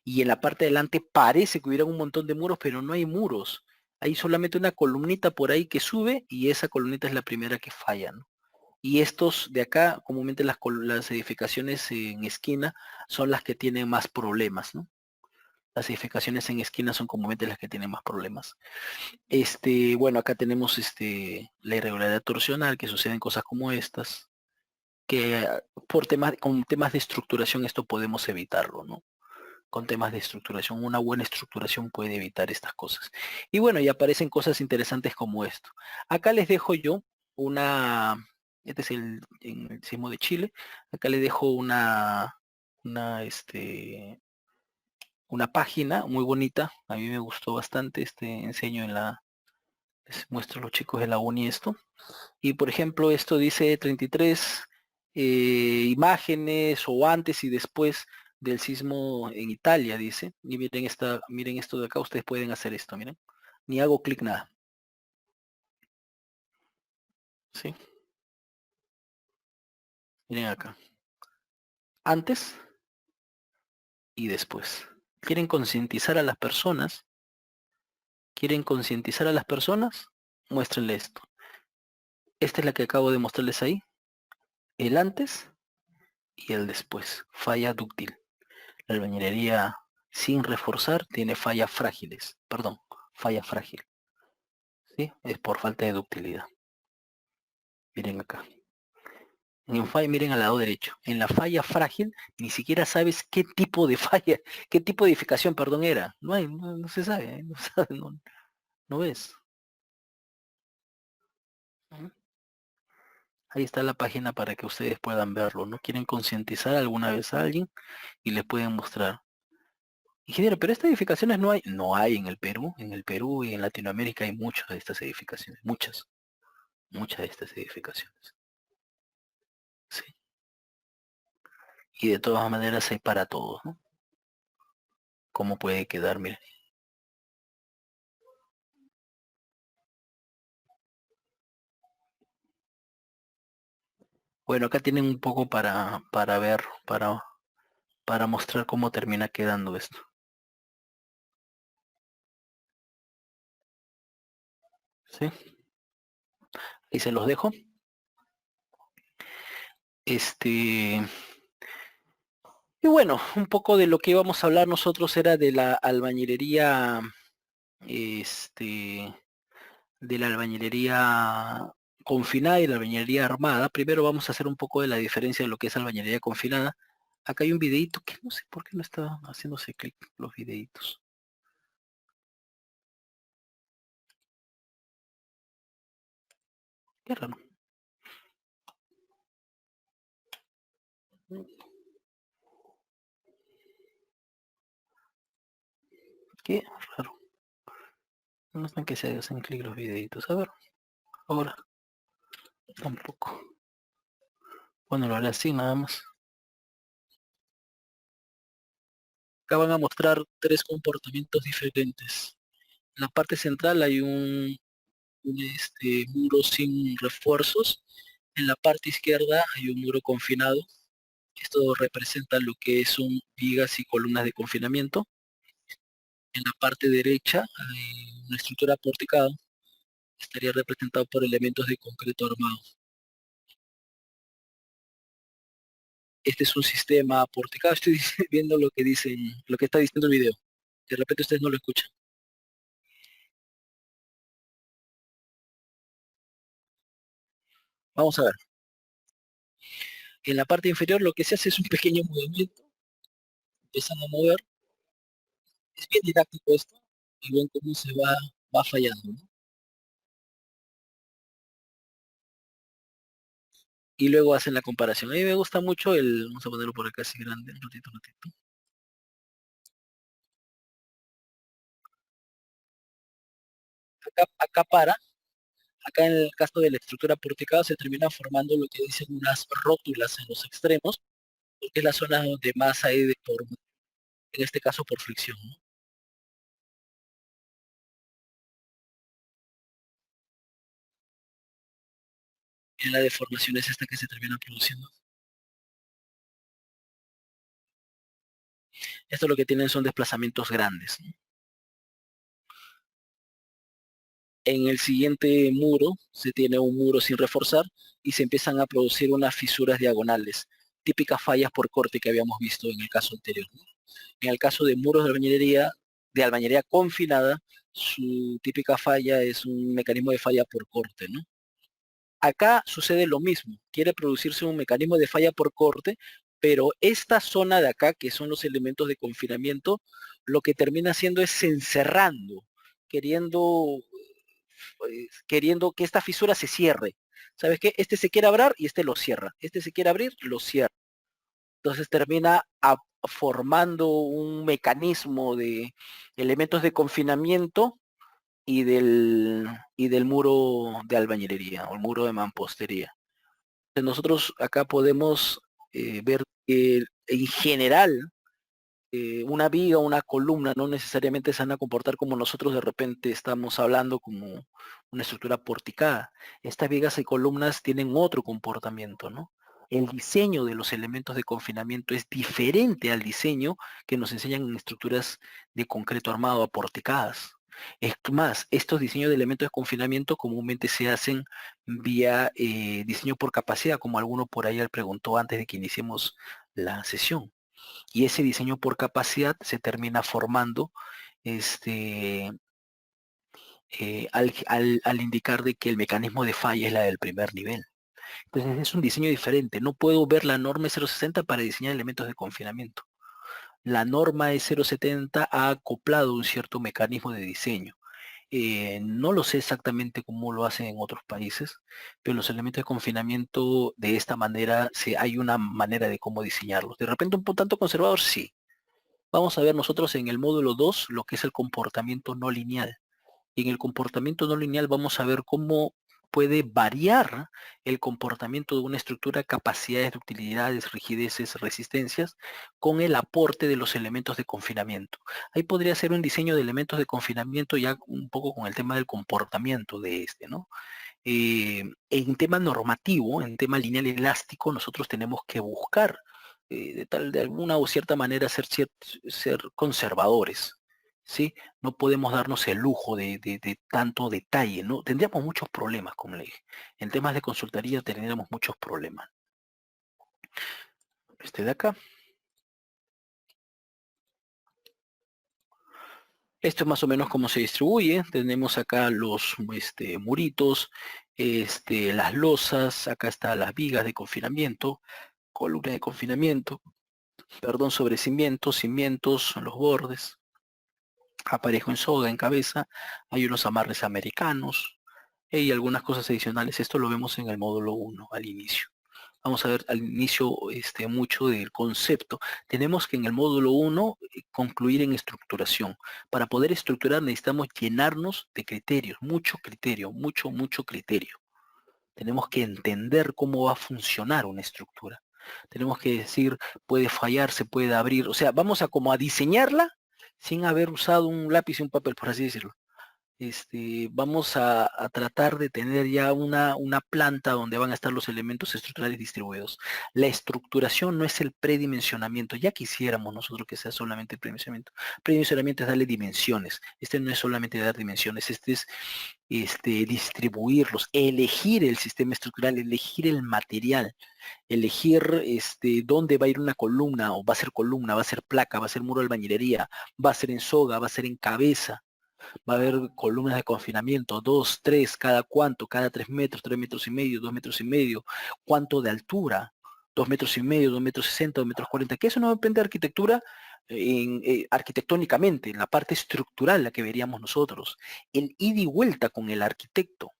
y en la parte de delante parece que hubiera un montón de muros, pero no hay muros, hay solamente una columnita por ahí que sube, y esa columnita es la primera que falla, ¿no? Y estos de acá, comúnmente las edificaciones en esquina son las que tienen más problemas, ¿no? Las edificaciones en esquina son comúnmente las que tienen más problemas. Bueno, acá tenemos la irregularidad torsional, que suceden cosas como estas, que con temas de estructuración esto podemos evitarlo, ¿no? Con temas de estructuración, una buena estructuración puede evitar estas cosas. Y bueno, y aparecen cosas interesantes como esto. Acá les dejo yo este es el sismo de Chile, acá les dejo una, este, una página muy bonita, a mí me gustó bastante, enseño les muestro a los chicos de la uni esto, y por ejemplo esto dice 33 imágenes o antes y después del sismo en Italia, dice, y miren esto de acá, ustedes pueden hacer esto, miren, ni hago clic nada, ¿sí? Miren acá, antes y después. ¿Quieren concientizar a las personas? ¿Quieren concientizar a las personas? Muéstrenle esto. Esta es la que acabo de mostrarles ahí, el antes y el después, falla dúctil. La albañilería sin reforzar tiene fallas frágiles, perdón, falla frágil, ¿sí? Es por falta de ductilidad. Miren acá. En falla, miren al lado derecho. En la falla frágil, ni siquiera sabes qué tipo de falla, qué tipo de edificación, perdón, era. No hay, no se sabe, no sabe, no ves. Ujú. Ahí está la página para que ustedes puedan verlo, ¿no? Quieren concientizar alguna vez a alguien y les pueden mostrar. Ingeniero, pero estas edificaciones no hay en el Perú y en Latinoamérica hay muchas de estas edificaciones, muchas de estas edificaciones. Sí. Y de todas maneras hay para todos, ¿no? ¿Cómo puede quedar? Mire. Bueno, acá tienen un poco para ver, para mostrar cómo termina quedando esto. ¿Sí? Y se los dejo. Este, y bueno, un poco de lo que íbamos a hablar nosotros era de la albañilería, este, de la albañilería confinada y la albañilería armada. Primero vamos a hacer un poco de la diferencia de lo que es albañilería confinada. Acá hay un videito que no sé por qué no está haciéndose clic los videitos. Qué raro. Qué raro. No están que se hacen clic los videitos. A ver, ahora tampoco. Bueno, lo haré así nada más. Acá van a mostrar tres comportamientos diferentes. En la parte central hay un muro sin refuerzos. En la parte izquierda hay un muro confinado. Esto representa lo que son vigas y columnas de confinamiento. En la parte derecha hay una estructura porticada. Estaría representado por elementos de concreto armado. Este es un sistema porticado. Estoy viendo lo que dicen, lo que está diciendo el video. De repente ustedes no lo escuchan. Vamos a ver. En la parte inferior lo que se hace es un pequeño movimiento. Empiezan a mover. Es bien didáctico esto. Y ven cómo se va fallando, ¿no? Y luego hacen la comparación. A mí me gusta mucho vamos a ponerlo por acá así grande, un ratito, un ratito. Acá para, acá en el caso de la estructura porticada se termina formando lo que dicen unas rótulas en los extremos, porque es la zona donde más hay en este caso por fricción, ¿no? En la deformación es esta que se termina produciendo. Esto lo que tienen son desplazamientos grandes, ¿no? En el siguiente muro se tiene un muro sin reforzar y se empiezan a producir unas fisuras diagonales, típicas fallas por corte que habíamos visto en el caso anterior, ¿no? En el caso de muros de albañilería confinada, su típica falla es un mecanismo de falla por corte, ¿no? Acá sucede lo mismo, quiere producirse un mecanismo de falla por corte, pero esta zona de acá, que son los elementos de confinamiento, lo que termina haciendo es encerrando, queriendo, queriendo que esta fisura se cierre. ¿Sabes qué? Este se quiere abrir y este lo cierra. Este se quiere abrir, lo cierra. Entonces termina formando un mecanismo de elementos de confinamiento y del muro de albañilería o el muro de mampostería. Nosotros acá podemos ver que en general una viga, una columna no necesariamente se van a comportar como nosotros de repente estamos hablando como una estructura porticada. Estas vigas y columnas tienen otro comportamiento, ¿no? El diseño de los elementos de confinamiento es diferente al diseño que nos enseñan en estructuras de concreto armado aporticadas. Es más, estos diseños de elementos de confinamiento comúnmente se hacen vía diseño por capacidad, como alguno por ahí preguntó antes de que iniciemos la sesión. Y ese diseño por capacidad se termina formando este, al indicar de que el mecanismo de falla es la del primer nivel. Entonces es un diseño diferente. No puedo ver la norma 060 para diseñar elementos de confinamiento. La norma es 070 ha acoplado un cierto mecanismo de diseño. No lo sé exactamente cómo lo hacen en otros países, pero los elementos de confinamiento de esta manera, hay una manera de cómo diseñarlos. De repente un tanto conservador, sí. Vamos a ver nosotros en el módulo 2 lo que es el comportamiento no lineal. Y en el comportamiento no lineal vamos a ver cómo puede variar el comportamiento de una estructura, capacidades, utilidades, rigideces, resistencias, con el aporte de los elementos de confinamiento. Ahí podría ser un diseño de elementos de confinamiento ya un poco con el tema del comportamiento de este, ¿no? En tema normativo, en tema lineal elástico, nosotros tenemos que buscar de alguna o cierta manera ser conservadores, ¿sí? No podemos darnos el lujo de tanto detalle, ¿no? Tendríamos muchos problemas, como le dije. En temas de consultoría tendríamos muchos problemas. Este de acá. Esto es más o menos cómo se distribuye. Tenemos acá los muritos, las losas, acá están las vigas de confinamiento, columna de confinamiento, perdón, sobre cimientos, cimientos, los bordes, aparejo en soga, en cabeza, hay unos amarres americanos y algunas cosas adicionales. Esto lo vemos en el módulo 1 al inicio. Vamos a ver al inicio mucho del concepto. Tenemos que en el módulo 1 concluir en estructuración. Para poder estructurar necesitamos llenarnos de criterios, mucho criterio, mucho criterio. Tenemos que entender cómo va a funcionar una estructura. Tenemos que decir, puede fallar, se puede abrir. O sea, vamos a como a diseñarla sin haber usado un lápiz y un papel, por así decirlo. Vamos a tratar de tener ya una planta donde van a estar los elementos estructurales distribuidos. La estructuración no es el predimensionamiento, ya quisiéramos nosotros que sea solamente el predimensionamiento. Predimensionamiento es darle dimensiones. Este no es solamente dar dimensiones, este es distribuirlos, elegir el sistema estructural, elegir el material, elegir dónde va a ir una columna, o va a ser columna, va a ser placa, va a ser muro de albañilería, va a ser en soga, va a ser en cabeza. Va a haber columnas de confinamiento, dos, tres, cada cuánto, cada 3 metros, 3 metros y medio, 2 metros y medio, cuánto de altura, 2 metros y medio, 2 metros 60, 2 metros 40, que eso no depende de arquitectura arquitectónicamente, en la parte estructural la que veríamos nosotros, el ida y vuelta con el arquitecto.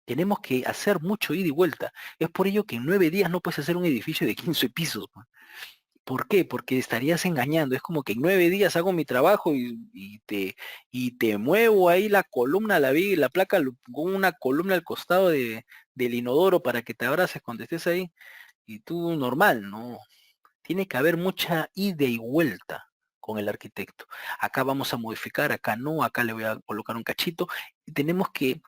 Tenemos que hacer mucho ida y vuelta. Es por ello que en 9 días no puedes hacer un edificio de 15 pisos. ¿Por qué? Porque estarías engañando. Es como que en 9 días hago mi trabajo y te muevo ahí la columna, la placa, con una columna al costado del inodoro para que te abraces cuando estés ahí. Y tú normal, ¿no? Tiene que haber mucha ida y vuelta con el arquitecto. Acá vamos a modificar, acá no, acá le voy a colocar un cachito. Y tenemos que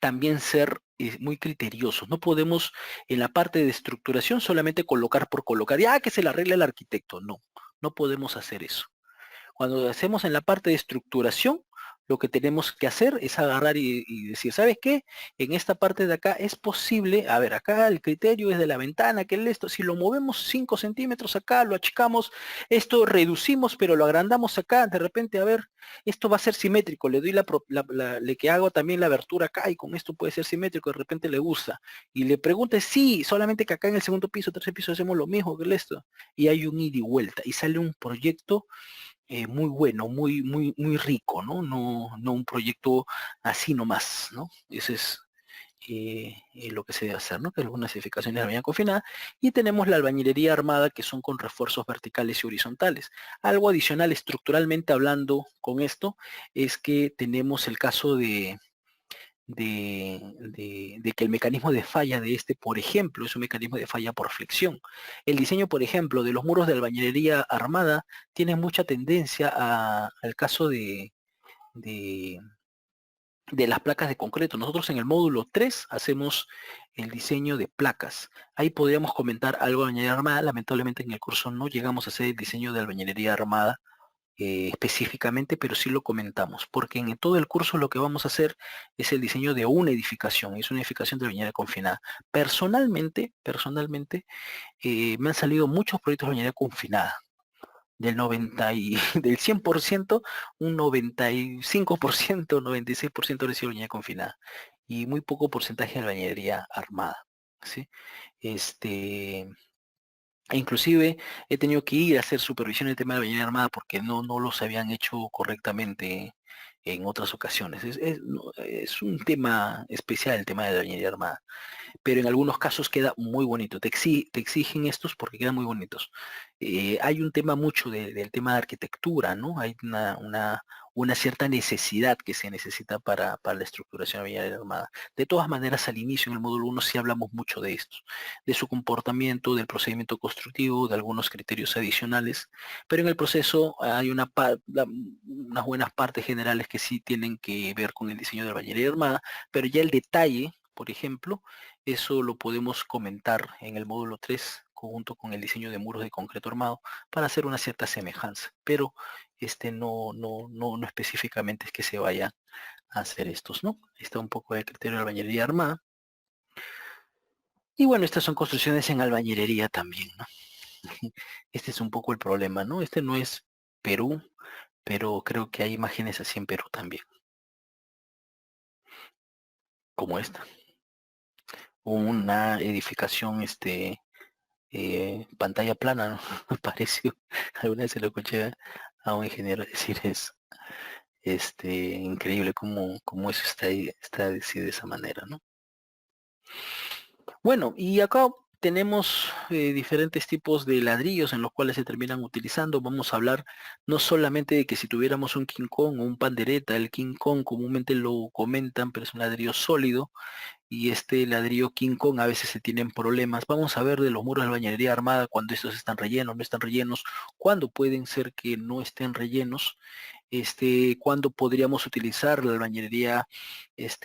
también ser muy criteriosos. No podemos en la parte de estructuración solamente colocar por colocar, ya que se le arregle el arquitecto. No, no podemos hacer eso. Cuando hacemos en la parte de estructuración, lo que tenemos que hacer es agarrar y decir, ¿sabes qué? En esta parte de acá es posible, a ver, acá el criterio es de la ventana, que es esto, si lo movemos 5 centímetros acá, lo achicamos, esto reducimos, pero lo agrandamos acá, de repente, a ver, esto va a ser simétrico, le doy le que hago también la abertura acá y con esto puede ser simétrico, de repente le gusta. Y le pregunta, sí, solamente que acá en el segundo piso, tercer piso hacemos lo mismo que esto. Y hay un ida y vuelta y sale un proyecto muy bueno, muy rico, ¿no? No un proyecto así nomás, ¿no? Ese es lo que se debe hacer, ¿no? Que algunas edificaciones de albañilería confinada. Y tenemos la albañilería armada, que son con refuerzos verticales y horizontales. Algo adicional estructuralmente hablando con esto es que tenemos el caso de que el mecanismo de falla de por ejemplo, es un mecanismo de falla por flexión. El diseño, por ejemplo, de los muros de albañilería armada tiene mucha tendencia al caso de, de las placas de concreto. Nosotros en el módulo 3 hacemos el diseño de placas. Ahí podríamos comentar algo de albañilería armada. Lamentablemente en el curso no llegamos a hacer el diseño de albañilería armada, específicamente, pero sí lo comentamos, porque en todo el curso lo que vamos a hacer es el diseño de una edificación, es una edificación de bañera confinada. Personalmente, me han salido muchos proyectos de bañera confinada. Del 90 y del 100%, un 95%, 96% ha sido bañera confinada y muy poco porcentaje de bañería armada, ¿sí? Este, inclusive he tenido que ir a hacer supervisión en el tema de la bañería armada porque no los habían hecho correctamente en otras ocasiones. Es un tema especial el tema de la bañería armada, pero en algunos casos queda muy bonito. Te exigen estos porque quedan muy bonitos. Hay un tema mucho del tema de arquitectura, ¿no? Hay una cierta necesidad que se necesita para la estructuración vial armada. De todas maneras, al inicio, en el módulo 1 sí hablamos mucho de esto, de su comportamiento, del procedimiento constructivo, de algunos criterios adicionales, pero en el proceso hay unas buenas partes generales que sí tienen que ver con el diseño de la bañería armada, pero ya el detalle, por ejemplo, eso lo podemos comentar en el módulo 3 junto con el diseño de muros de concreto armado para hacer una cierta semejanza, pero no específicamente es que se vaya a hacer estos, ¿no? Está un poco de criterio de albañilería armada. Y bueno, estas son construcciones en albañilería también, ¿no? Este es un poco el problema, ¿no? Este no es Perú, pero creo que hay imágenes así en Perú también, como esta. Una edificación, pantalla plana, ¿no? Me pareció, alguna vez se lo escuché a un ingeniero decir eso. Increíble cómo eso está así de esa manera, ¿no? Bueno, y acá tenemos diferentes tipos de ladrillos en los cuales se terminan utilizando. Vamos a hablar no solamente de que si tuviéramos un King Kong o un pandereta, el King Kong comúnmente lo comentan, pero es un ladrillo sólido, y este ladrillo King Kong a veces se tienen problemas. Vamos a ver de los muros de albañilería armada cuando estos están rellenos, no están rellenos, cuándo pueden ser que no estén rellenos, cuándo podríamos utilizar la albañilería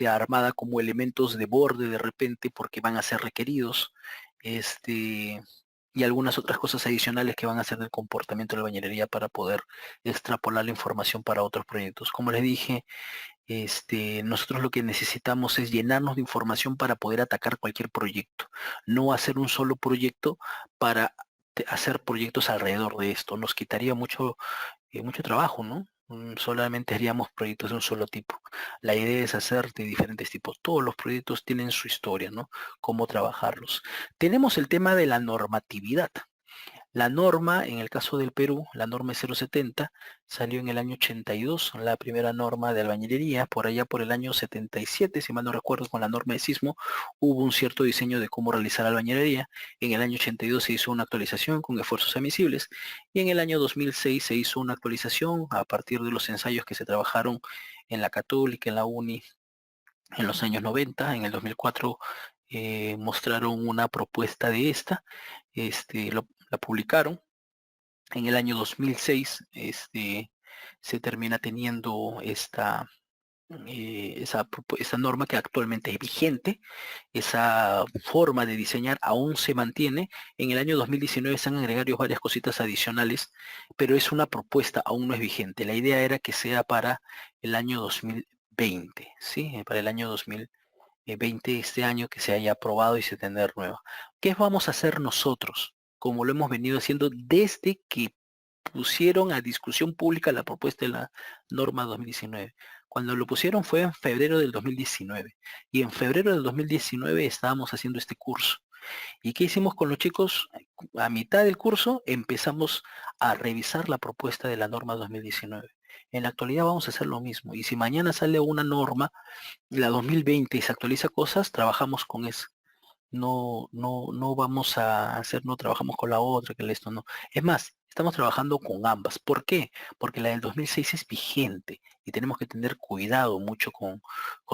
armada como elementos de borde de repente porque van a ser requeridos, y algunas otras cosas adicionales que van a ser del comportamiento de la albañilería para poder extrapolar la información para otros proyectos. Como les dije, nosotros lo que necesitamos es llenarnos de información para poder atacar cualquier proyecto, no hacer un solo proyecto para hacer proyectos alrededor de esto. Nos quitaría mucho trabajo, ¿no? Solamente haríamos proyectos de un solo tipo. La idea es hacer de diferentes tipos. Todos los proyectos tienen su historia, ¿no? Cómo trabajarlos. Tenemos el tema de la normatividad. La norma, en el caso del Perú, la norma 070, salió en el año 82, la primera norma de albañilería, por allá por el año 77, si mal no recuerdo, con la norma de sismo, hubo un cierto diseño de cómo realizar albañilería. En el año 82 se hizo una actualización con esfuerzos admisibles, y en el año 2006 se hizo una actualización a partir de los ensayos que se trabajaron en la Católica, en la UNI, en los años 90. En el 2004 mostraron una propuesta de esta, la publicaron. En el año 2006 se termina teniendo esa norma que actualmente es vigente. Esa forma de diseñar aún se mantiene. En el año 2019 se han agregado varias cositas adicionales, pero es una propuesta, aún no es vigente. La idea era que sea para el año 2020, ¿sí? Para el año 2020, este año, que se haya aprobado y se tener nueva. ¿Qué vamos a hacer nosotros? Como lo hemos venido haciendo desde que pusieron a discusión pública la propuesta de la norma 2019. Cuando lo pusieron fue en febrero del 2019, y en febrero del 2019 estábamos haciendo este curso. ¿Y qué hicimos con los chicos? A mitad del curso empezamos a revisar la propuesta de la norma 2019. En la actualidad vamos a hacer lo mismo. Y si mañana sale una norma, la 2020, y se actualiza cosas, trabajamos con eso. No vamos a hacer, no trabajamos con la otra, que esto no. Es más, estamos trabajando con ambas. ¿Por qué? Porque la del 2006 es vigente y tenemos que tener cuidado mucho con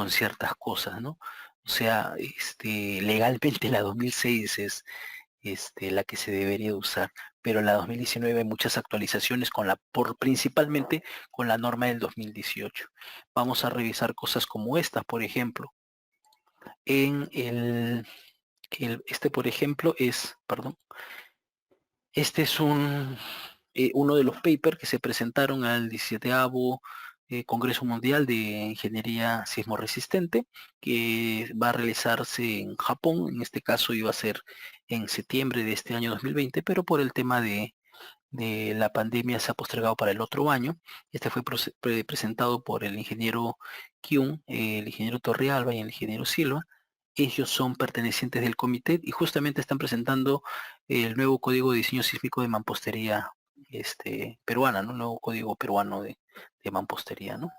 ciertas cosas, ¿no? O sea, legalmente la 2006 es la que se debería usar, pero la 2019 hay muchas actualizaciones principalmente con la norma del 2018. Vamos a revisar cosas como estas, por ejemplo. En por ejemplo, perdón, este es uno de los papers que se presentaron al 17º Congreso Mundial de Ingeniería Sismo Resistente, que va a realizarse en Japón. En este caso iba a ser en septiembre de este año 2020, pero por el tema de la pandemia se ha postergado para el otro año. Este fue presentado por el ingeniero Kyun, el ingeniero Torrealba y el ingeniero Silva. Ellos son pertenecientes del comité y justamente están presentando el nuevo código de diseño sísmico de mampostería peruana, ¿no? Un nuevo código peruano de mampostería, ¿no?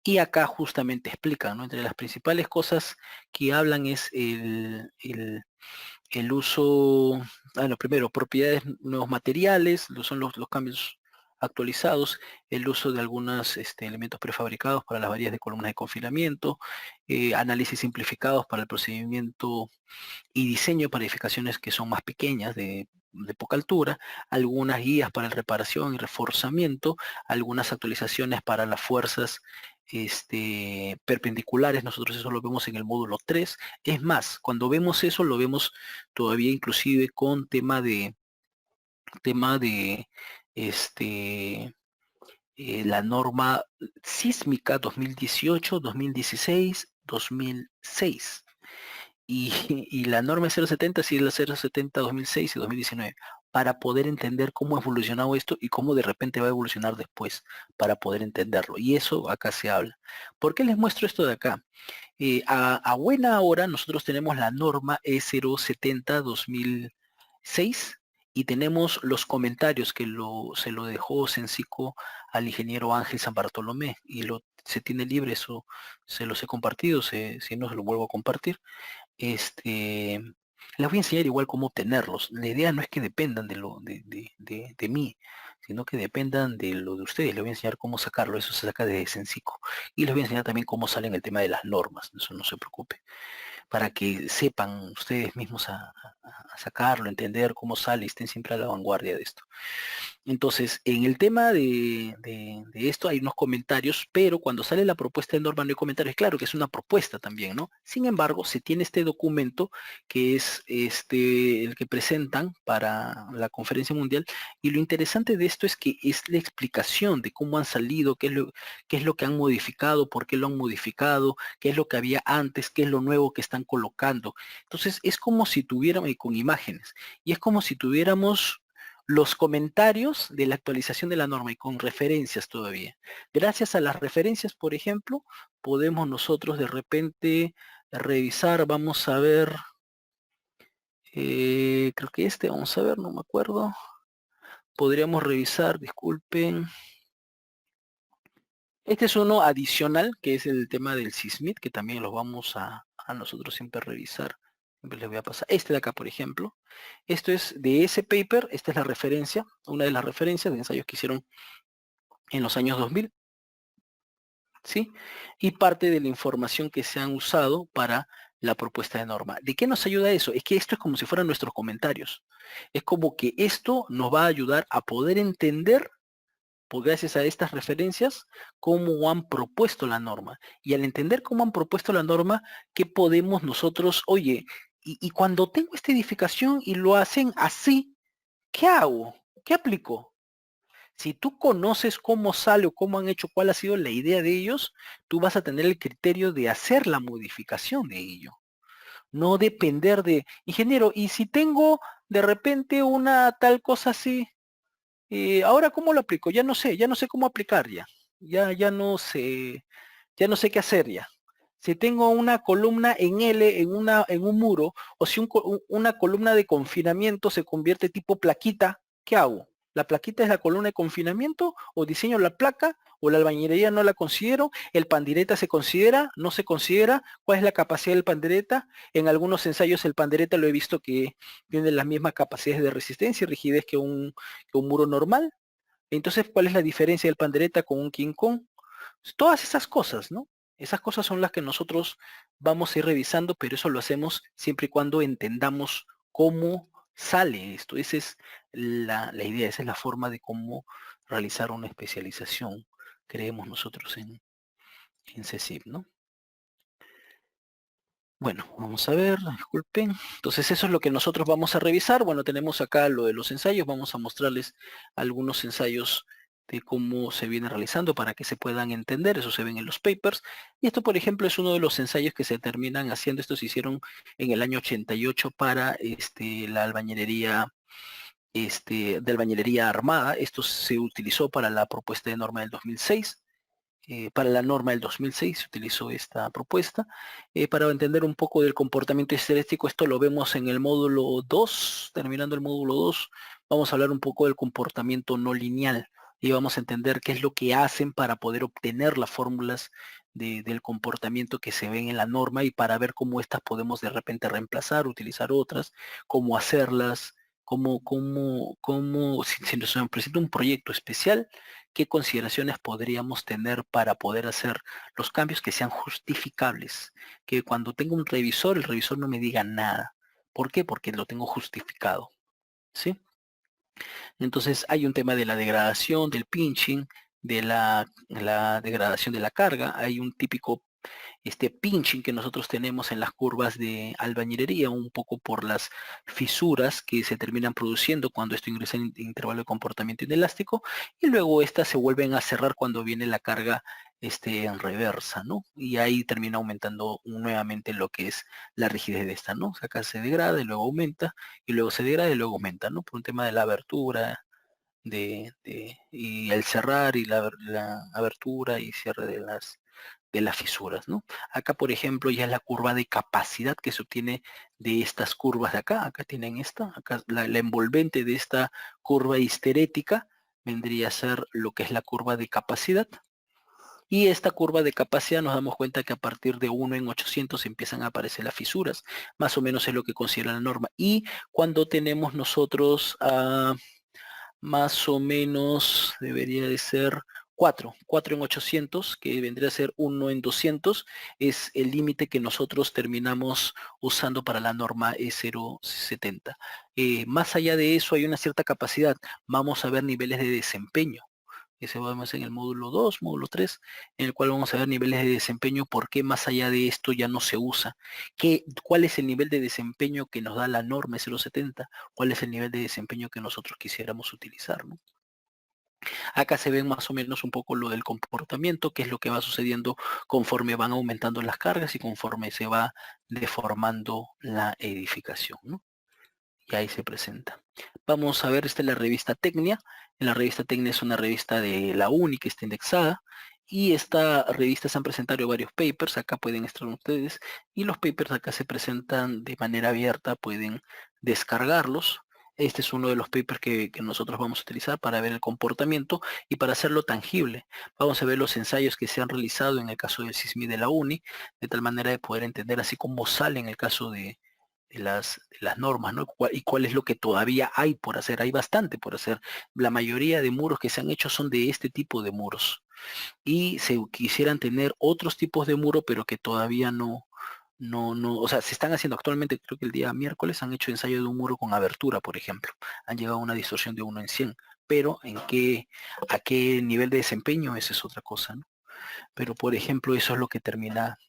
Y acá justamente explican, ¿no? Entre las principales cosas que hablan es el uso, lo primero, propiedades, nuevos materiales, son los cambios actualizados, el uso de algunos elementos prefabricados para las varillas de columnas de confinamiento, análisis simplificados para el procedimiento y diseño para edificaciones que son más pequeñas, de poca altura, algunas guías para reparación y reforzamiento, algunas actualizaciones para las fuerzas perpendiculares. Nosotros eso lo vemos en el módulo 3. Es más, cuando vemos eso lo vemos todavía inclusive con tema de la norma sísmica 2018, 2016, 2006. Y, y la norma 070 sí es la 070 2006 y 2019, para poder entender cómo ha evolucionado esto y cómo de repente va a evolucionar después, para poder entenderlo. Y eso acá se habla. ¿Por qué les muestro esto de acá? A buena hora nosotros tenemos la norma E070 2006 y tenemos los comentarios que se lo dejó Sensico al ingeniero Ángel San Bartolomé y se tiene libre, eso se los he compartido, si no se lo vuelvo a compartir. este, Les voy a enseñar igual cómo obtenerlos. La idea no es que dependan de mí, sino que dependan de lo de ustedes. Les voy a enseñar cómo sacarlo. Eso se saca de Sensico. Y les voy a enseñar también cómo sale en el tema de las normas. Eso no se preocupe. Para que sepan ustedes mismos a sacarlo, entender cómo sale y estén siempre a la vanguardia de esto. Entonces, en el tema de esto hay unos comentarios, pero cuando sale la propuesta de norma no hay comentarios. Claro que es una propuesta también, ¿no? Sin embargo, se tiene este documento que es el que presentan para la conferencia mundial, y lo interesante de esto es que es la explicación de cómo han salido, qué es lo que han modificado, por qué lo han modificado, qué es lo que había antes, qué es lo nuevo que están colocando. Entonces, es como si tuviéramos, y con imágenes, y es como si tuviéramos los comentarios de la actualización de la norma y con referencias todavía. Gracias a las referencias, por ejemplo, podemos nosotros de repente revisar, vamos a ver, creo que vamos a ver, no me acuerdo. Podríamos revisar, disculpen. Este es uno adicional, que es el tema del SISMIT, que también lo vamos a nosotros siempre revisar. Siempre les voy a pasar. Este de acá, por ejemplo. Esto es de ese paper, esta es la referencia, una de las referencias de ensayos que hicieron en los años 2000, ¿sí? Y parte de la información que se han usado para la propuesta de norma. ¿De qué nos ayuda eso? Es que esto es como si fueran nuestros comentarios. Es como que esto nos va a ayudar a poder entender, pues gracias a estas referencias, cómo han propuesto la norma. Y al entender cómo han propuesto la norma, ¿qué podemos nosotros, oye, y cuando tengo esta edificación y lo hacen así, ¿qué hago? ¿Qué aplico? Si tú conoces cómo sale o cómo han hecho, cuál ha sido la idea de ellos, tú vas a tener el criterio de hacer la modificación de ello. No depender de, ingeniero, y si tengo de repente una tal cosa así, ahora cómo lo aplico, ya no sé cómo aplicar ya. Ya no sé, ya no sé qué hacer ya. Si tengo una columna en L en un muro, o si una columna de confinamiento se convierte tipo plaquita, ¿qué hago? ¿La plaquita es la columna de confinamiento? ¿O diseño la placa? ¿O la albañilería no la considero? ¿El pandireta se considera? ¿No se considera? ¿Cuál es la capacidad del pandireta? En algunos ensayos el pandireta lo he visto que tiene las mismas capacidades de resistencia y rigidez que un muro normal. Entonces, ¿cuál es la diferencia del pandereta con un King Kong? Todas esas cosas, ¿no? Esas cosas son las que nosotros vamos a ir revisando, pero eso lo hacemos siempre y cuando entendamos cómo sale esto. Esa es la idea, esa es la forma de cómo realizar una especialización, creemos nosotros en CECIP, ¿no? Bueno, vamos a ver, disculpen. Entonces eso es lo que nosotros vamos a revisar. Bueno, tenemos acá lo de los ensayos. Vamos a mostrarles algunos ensayos de cómo se viene realizando para que se puedan entender. Eso se ven en los papers. Y esto, por ejemplo, es uno de los ensayos que se terminan haciendo. Estos se hicieron en el año 88 para la albañilería, de albañilería armada. Esto se utilizó para la propuesta de norma del 2006. Para la norma del 2006 se utilizó esta propuesta. Para entender un poco del comportamiento estadístico, esto lo vemos en el módulo 2. Terminando el módulo 2, vamos a hablar un poco del comportamiento no lineal y vamos a entender qué es lo que hacen para poder obtener las fórmulas del comportamiento que se ven en la norma y para ver cómo estas podemos de repente reemplazar, utilizar otras, cómo hacerlas, si nos presenta un proyecto especial, qué consideraciones podríamos tener para poder hacer los cambios que sean justificables, que cuando tenga un revisor, el revisor no me diga nada. ¿Por qué? Porque lo tengo justificado, ¿sí? Entonces hay un tema de la degradación, del pinching, de la degradación de la carga, hay un típico pinching que nosotros tenemos en las curvas de albañilería, un poco por las fisuras que se terminan produciendo cuando esto ingresa en intervalo de comportamiento inelástico, y luego estas se vuelven a cerrar cuando viene la carga en reversa, ¿no? Y ahí termina aumentando nuevamente lo que es la rigidez de esta, ¿no? O sea, acá se degrada y luego aumenta, y luego se degrada y luego aumenta, ¿no? Por un tema de la abertura, y el cerrar y la abertura y cierre de las fisuras, ¿no? Acá, por ejemplo, ya es la curva de capacidad que se obtiene de estas curvas de acá. Acá tienen esta, acá la envolvente de esta curva histerética vendría a ser lo que es la curva de capacidad. Y esta curva de capacidad nos damos cuenta que a partir de 1 en 800 empiezan a aparecer las fisuras. Más o menos es lo que considera la norma. Y cuando tenemos nosotros más o menos debería de ser 4 en 800, que vendría a ser 1 en 200, es el límite que nosotros terminamos usando para la norma E070. Más allá de eso hay una cierta capacidad. Vamos a ver niveles de desempeño. Ese vamos en el módulo 2, módulo 3, en el cual vamos a ver niveles de desempeño, por qué más allá de esto ya no se usa. ¿Cuál es el nivel de desempeño que nos da la norma 070? ¿Cuál es el nivel de desempeño que nosotros quisiéramos utilizar, ¿no? Acá se ven más o menos un poco lo del comportamiento, qué es lo que va sucediendo conforme van aumentando las cargas y conforme se va deformando la edificación, ¿no? Y ahí se presenta. Vamos a ver, esta es la revista Tecnia. En la revista Tecnia es una revista de la UNI que está indexada. Y esta revista se han presentado varios papers, acá pueden estar ustedes, y los papers acá se presentan de manera abierta, pueden descargarlos. Este es uno de los papers que nosotros vamos a utilizar para ver el comportamiento y para hacerlo tangible. Vamos a ver los ensayos que se han realizado en el caso del SISMI de la UNI, de tal manera de poder entender así cómo sale en el caso de las normas, ¿no? Y cuál es lo que todavía hay por hacer. Hay bastante por hacer. La mayoría de muros que se han hecho son de este tipo de muros. Y se quisieran tener otros tipos de muro, pero que todavía no, o sea, se están haciendo actualmente, creo que el día miércoles han hecho ensayo de un muro con abertura, por ejemplo. Han llegado a una distorsión de 1 en 100. Pero a qué nivel de desempeño, esa es otra cosa, ¿no? Pero, por ejemplo, eso es lo que termina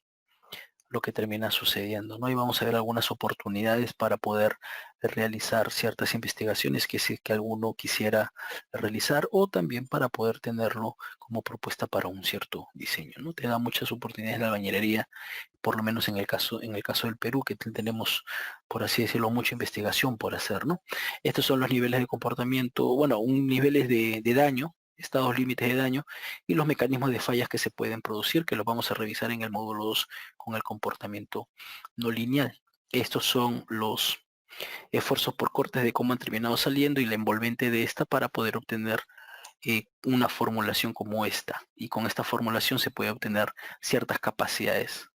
sucediendo, ¿no? Y vamos a ver algunas oportunidades para poder realizar ciertas investigaciones que si que alguno quisiera realizar o también para poder tenerlo como propuesta para un cierto diseño, ¿no? Te da muchas oportunidades la albañilería, por lo menos en el caso del Perú, que tenemos, por así decirlo, mucha investigación por hacer, ¿no? Estos son los niveles de comportamiento, bueno, niveles de daño, estados límites de daño y los mecanismos de fallas que se pueden producir, que los vamos a revisar en el módulo 2 con el comportamiento no lineal. Estos son los esfuerzos por cortes de cómo han terminado saliendo y la envolvente de esta para poder obtener una formulación como esta. Y con esta formulación se puede obtener ciertas capacidades.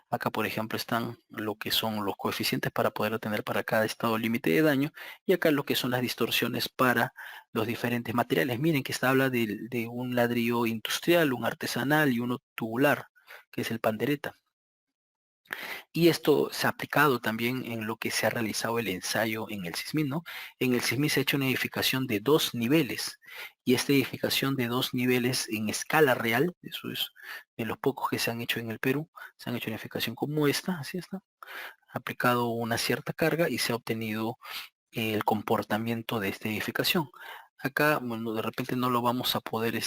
Acá, por ejemplo, están lo que son los coeficientes para poder obtener para cada estado límite de daño y acá lo que son las distorsiones para los diferentes materiales. Miren que esta habla de un ladrillo industrial, un artesanal y uno tubular, que es el pandereta. Y esto se ha aplicado también en lo que se ha realizado el ensayo en el SISMIT, ¿no? En el SISMIT se ha hecho una edificación de 2 niveles, y esta edificación de 2 niveles en escala real, eso es de los pocos que se han hecho en el Perú, se han hecho una edificación como esta, así está, ha aplicado una cierta carga y se ha obtenido el comportamiento de esta edificación. Acá, bueno, de repente no lo vamos a poder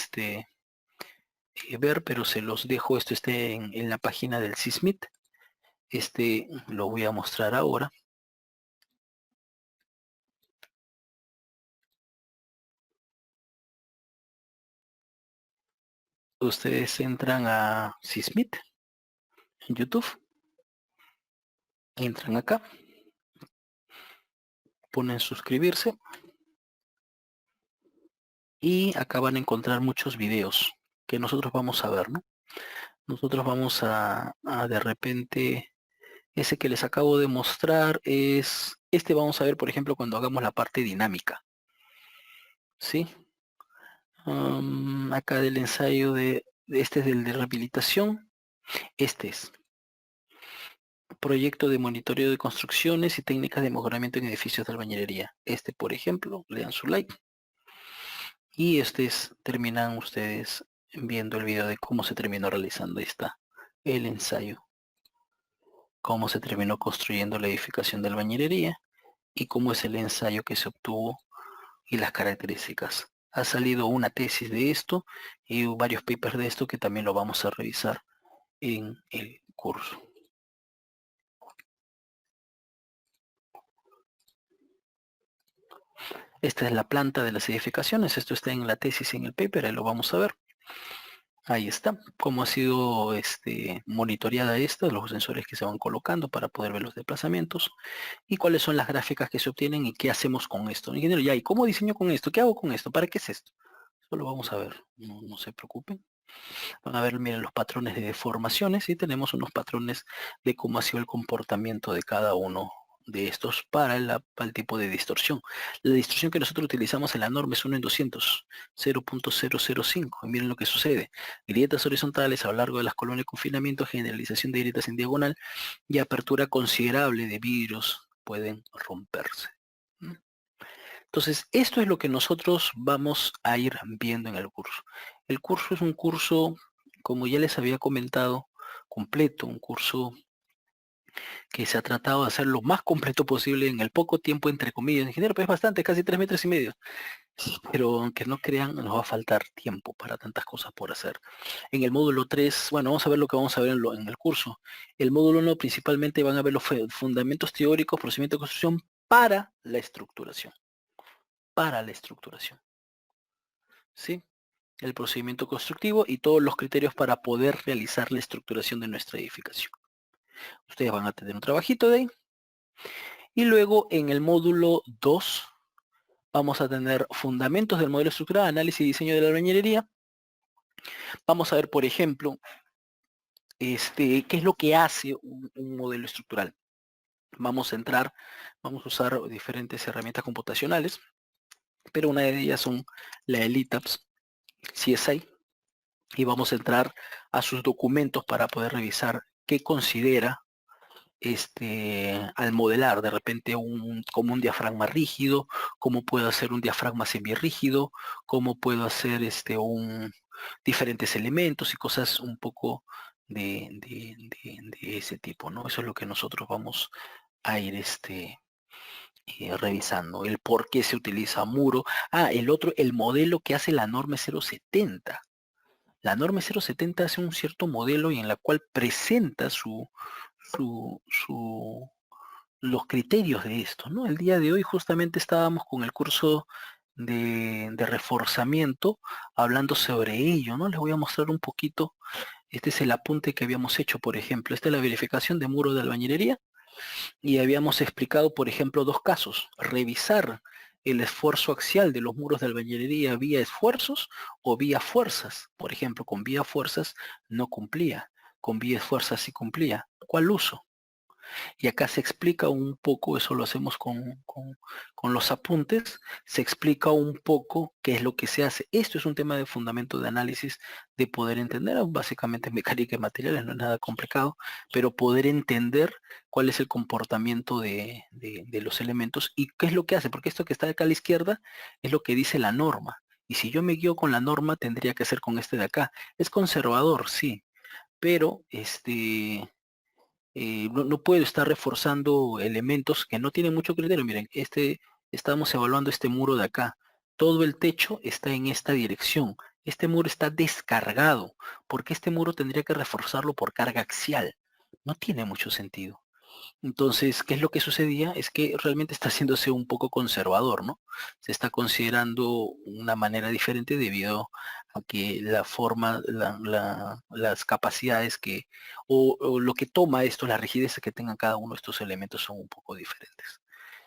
ver, pero se los dejo, esto está en la página del SISMIT. Lo voy a mostrar ahora. Ustedes entran a SISMIT en YouTube, entran acá, ponen suscribirse y acá van a encontrar muchos videos que nosotros vamos a ver, ¿no? Nosotros vamos a de repente, ese que les acabo de mostrar es, vamos a ver, por ejemplo, cuando hagamos la parte dinámica, ¿sí? Acá del ensayo este es del de rehabilitación, este es proyecto de monitoreo de construcciones y técnicas de mejoramiento en edificios de albañilería. Por ejemplo, le dan su like. Y terminan ustedes viendo el video de cómo se terminó realizando el ensayo, cómo se terminó construyendo la edificación de albañilería y cómo es el ensayo que se obtuvo y las características. Ha salido una tesis de esto y varios papers de esto que también lo vamos a revisar en el curso. Esta es la planta de las edificaciones, esto está en la tesis, en el paper, ahí lo vamos a ver. Ahí está, cómo ha sido monitoreada los sensores que se van colocando para poder ver los desplazamientos y cuáles son las gráficas que se obtienen y qué hacemos con esto. Ingeniero, ya, ¿y cómo diseño con esto? ¿Qué hago con esto? ¿Para qué es esto? Eso lo vamos a ver, no se preocupen. Van a ver, miren, los patrones de deformaciones y tenemos unos patrones de cómo ha sido el comportamiento de cada uno de estos para el tipo de distorsión. La distorsión que nosotros utilizamos en la norma es 1 en 200, 0.005. Y miren lo que sucede. Grietas horizontales a lo largo de las columnas de confinamiento, generalización de grietas en diagonal y apertura considerable de vidrios pueden romperse. ¿Mm? Entonces, esto es lo que nosotros vamos a ir viendo en el curso. El curso es un curso, como ya les había comentado, completo, un curso que se ha tratado de hacer lo más completo posible en el poco tiempo, entre comillas. Ingeniero, pues es bastante, casi 3 metros y medio. Sí, pero aunque no crean, nos va a faltar tiempo para tantas cosas por hacer. En el módulo 3, bueno, vamos a ver lo que vamos a ver en el curso. El módulo 1 principalmente van a ver los fundamentos teóricos, procedimiento de construcción para la estructuración. Para la estructuración. ¿Sí? El procedimiento constructivo y todos los criterios para poder realizar la estructuración de nuestra edificación. Ustedes van a tener un trabajito de ahí. Y luego en el módulo 2 vamos a tener fundamentos del modelo estructural, análisis y diseño de la albañilería. Vamos a ver, por ejemplo, qué es lo que hace un modelo estructural. Vamos a usar diferentes herramientas computacionales, pero una de ellas son la ELITAPS CSI, y vamos a entrar a sus documentos para poder revisar qué considera al modelar de repente como un diafragma rígido, cómo puedo hacer un diafragma semirrígido, cómo puedo hacer diferentes elementos y cosas un poco de ese tipo, ¿no? Eso es lo que nosotros vamos a ir revisando, el por qué se utiliza muro. El otro, el modelo que hace la norma 070. La norma 070 hace un cierto modelo y en la cual presenta su, su, los criterios de esto, ¿no? El día de hoy justamente estábamos con el curso de reforzamiento hablando sobre ello, ¿no? Les voy a mostrar un poquito. Este es el apunte que habíamos hecho, por ejemplo. Esta es la verificación de muro de albañilería y habíamos explicado, por ejemplo, dos casos. Revisar el esfuerzo axial de los muros de albañilería vía esfuerzos o vía fuerzas. Por ejemplo, con vía fuerzas no cumplía, con vía fuerzas sí cumplía. ¿Cuál uso? Y acá se explica un poco, eso lo hacemos con los apuntes, se explica un poco qué es lo que se hace. Esto es un tema de fundamento de análisis, de poder entender, básicamente mecánica y materiales, no es nada complicado, pero poder entender cuál es el comportamiento de los elementos y qué es lo que hace, porque esto que está acá a la izquierda es lo que dice la norma. Y si yo me guío con la norma, tendría que ser con este de acá. Es conservador, sí, pero no puedo estar reforzando elementos que no tienen mucho criterio. Miren, estamos evaluando este muro de acá. Todo el techo está en esta dirección. Este muro está descargado, porque este muro tendría que reforzarlo por carga axial. No tiene mucho sentido. Entonces, ¿qué es lo que sucedía? Es que realmente está haciéndose un poco conservador, ¿no? Se está considerando una manera diferente debido a que la forma, las capacidades o lo que toma esto, la rigidez que tengan cada uno de estos elementos son un poco diferentes.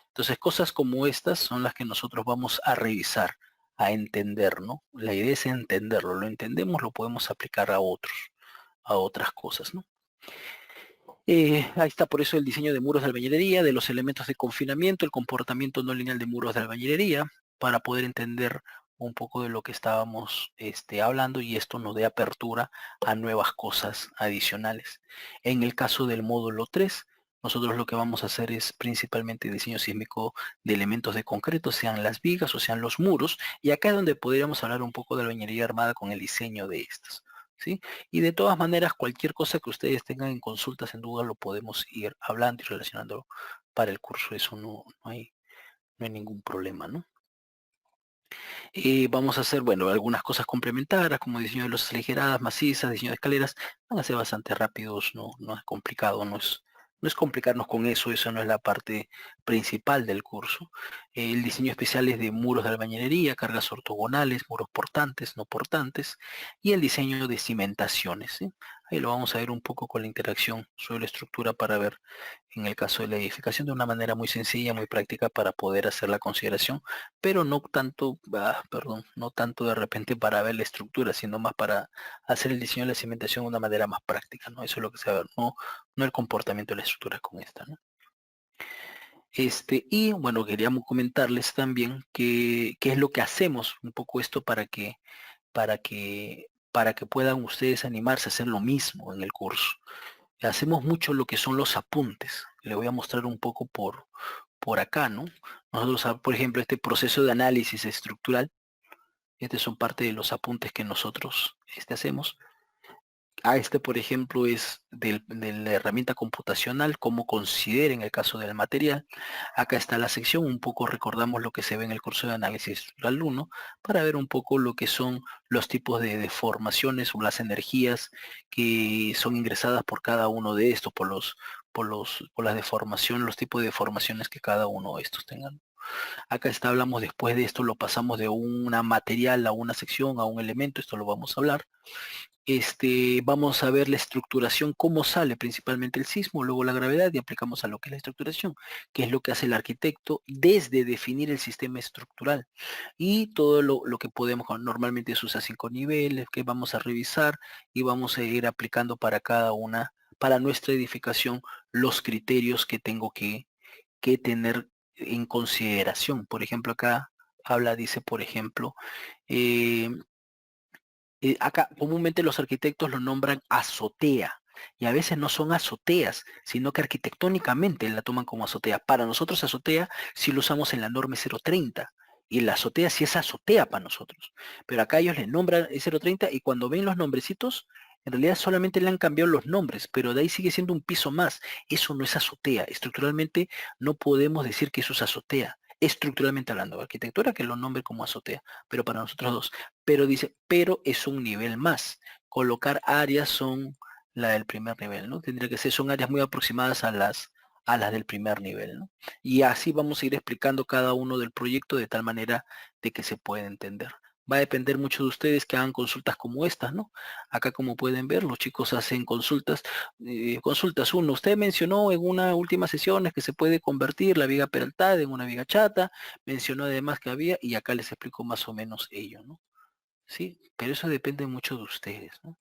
Entonces, cosas como estas son las que nosotros vamos a revisar, a entender, ¿no? La idea es entenderlo, lo entendemos, lo podemos aplicar a otras cosas, ¿no? Ahí está por eso el diseño de muros de albañilería, de los elementos de confinamiento, el comportamiento no lineal de muros de albañilería, para poder entender un poco de lo que estábamos hablando y esto nos dé apertura a nuevas cosas adicionales. En el caso del módulo 3, nosotros lo que vamos a hacer es principalmente diseño sísmico de elementos de concreto, sean las vigas o sean los muros, y acá es donde podríamos hablar un poco de albañilería armada con el diseño de estas. ¿Sí? Y de todas maneras, cualquier cosa que ustedes tengan en consultas, en duda, lo podemos ir hablando y relacionando para el curso. Eso no hay ningún problema, ¿no? Vamos a hacer, bueno, algunas cosas complementarias, como diseño de losas aligeradas, macizas, diseño de escaleras. Van a ser bastante rápidos, no es complicado, no es complicarnos con eso no es la parte principal del curso. El diseño especial es de muros de albañilería, cargas ortogonales, muros portantes, no portantes, y el diseño de cimentaciones, ¿sí? Ahí lo vamos a ver un poco con la interacción suelo-estructura para ver en el caso de la edificación de una manera muy sencilla, muy práctica para poder hacer la consideración, pero no tanto, perdón, no tanto de repente para ver la estructura, sino más para hacer el diseño de la cimentación de una manera más práctica, ¿no? Eso es lo que se va a ver, no el comportamiento de la estructura con esta, ¿no? Y bueno, queríamos comentarles también qué es lo que hacemos, un poco esto para que puedan ustedes animarse a hacer lo mismo en el curso. Hacemos mucho lo que son los apuntes. Le voy a mostrar un poco por acá, ¿no? Nosotros, por ejemplo, este proceso de análisis estructural, estos son parte de los apuntes que nosotros hacemos. Por ejemplo, es de la herramienta computacional, cómo considera en el caso del material. Acá está la sección, un poco recordamos lo que se ve en el curso de análisis estructural 1, para ver un poco lo que son los tipos de deformaciones o las energías que son ingresadas por cada uno de estos, por la deformación, los tipos de deformaciones que cada uno de estos tengan. Acá hablamos después de esto, lo pasamos de una material a una sección, a un elemento, esto lo vamos a hablar. Vamos a ver la estructuración, cómo sale principalmente el sismo, luego la gravedad y aplicamos a lo que es la estructuración, que es lo que hace el arquitecto desde definir el sistema estructural y todo lo que podemos, normalmente se usa 5 niveles, que vamos a revisar y vamos a ir aplicando para nuestra edificación, los criterios que tengo que tener en consideración. Por ejemplo, acá dice, por ejemplo, eh, acá comúnmente los arquitectos lo nombran azotea y a veces no son azoteas, sino que arquitectónicamente la toman como azotea. Para nosotros azotea si lo usamos en la norma 030 y la azotea sí es azotea para nosotros. Pero acá ellos le nombran 030 y cuando ven los nombrecitos, en realidad solamente le han cambiado los nombres, pero de ahí sigue siendo un piso más. Eso no es azotea. Estructuralmente no podemos decir que eso es azotea. Estructuralmente hablando, arquitectura que lo nombre como azotea, pero para nosotros dos. Pero dice, pero es un nivel más. Colocar áreas son la del primer nivel, ¿no? Tendría que ser, son áreas muy aproximadas a las del primer nivel, ¿no? Y así vamos a ir explicando cada uno del proyecto de tal manera de que se pueda entender. Va a depender mucho de ustedes que hagan consultas como estas, ¿no? Acá como pueden ver, los chicos hacen consultas. Consultas uno, usted mencionó en una última sesión que se puede convertir la viga peraltada en una viga chata, mencionó además que había, y acá les explico más o menos ello, ¿no? Sí, pero eso depende mucho de ustedes, ¿no?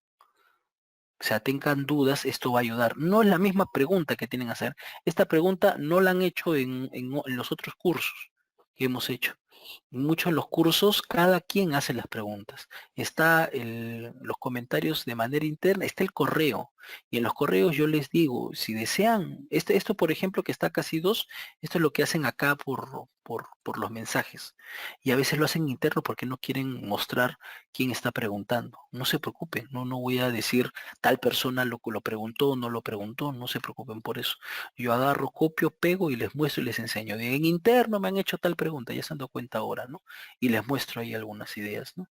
O sea, tengan dudas, esto va a ayudar. No es la misma pregunta que tienen que hacer. Esta pregunta no la han hecho en los otros cursos que hemos hecho. En muchos de los cursos, cada quien hace las preguntas. Está los comentarios de manera interna, está el correo. Y en los correos yo les digo, si desean, esto por ejemplo que está casi dos, esto es lo que hacen acá por los mensajes. Y a veces lo hacen interno porque no quieren mostrar quién está preguntando. No se preocupen, no voy a decir tal persona lo preguntó, no lo preguntó, no se preocupen por eso. Yo agarro, copio, pego y les muestro y les enseño. En interno me han hecho tal pregunta, ya se han dado cuenta ahora, ¿no? Y les muestro ahí algunas ideas, ¿no?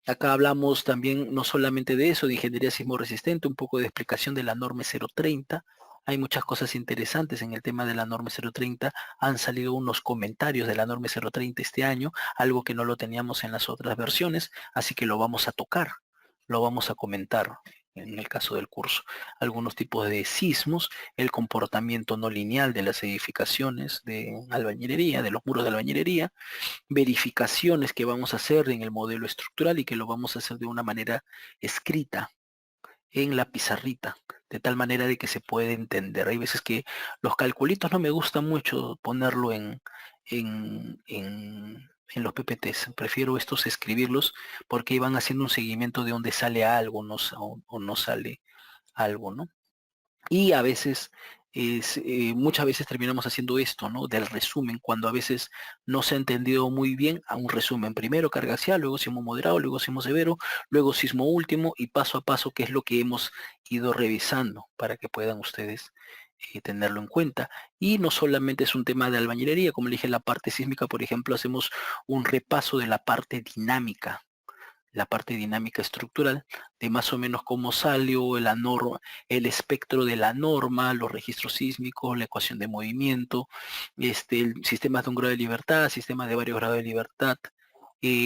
Acá hablamos también no solamente de eso, de ingeniería sismo resistente, un poco de explicación de la norma 030. Hay muchas cosas interesantes en el tema de la norma 030. Han salido unos comentarios de la norma 030 este año, algo que no lo teníamos en las otras versiones, así que lo vamos a tocar, lo vamos a comentar en el caso del curso. Algunos tipos de sismos, el comportamiento no lineal de las edificaciones de albañilería, de los muros de albañilería, verificaciones que vamos a hacer en el modelo estructural y que lo vamos a hacer de una manera escrita en la pizarrita, de tal manera de que se puede entender. Hay veces que los calculitos no me gusta mucho ponerlo en los PPTs. Prefiero estos escribirlos porque van haciendo un seguimiento de dónde sale algo o no sale algo, ¿no? Y a veces, muchas veces terminamos haciendo esto, ¿no? Del resumen, cuando a veces no se ha entendido muy bien a un resumen. Primero carga axial, luego sismo moderado, luego sismo severo, luego sismo último y paso a paso, que es lo que hemos ido revisando para que puedan ustedes tenerlo en cuenta. Y no solamente es un tema de albañilería, como le dije, la parte sísmica, por ejemplo, hacemos un repaso de la parte dinámica estructural, de más o menos cómo salió la norma, el espectro de la norma, los registros sísmicos, la ecuación de movimiento, el sistema de un grado de libertad, sistema de varios grados de libertad,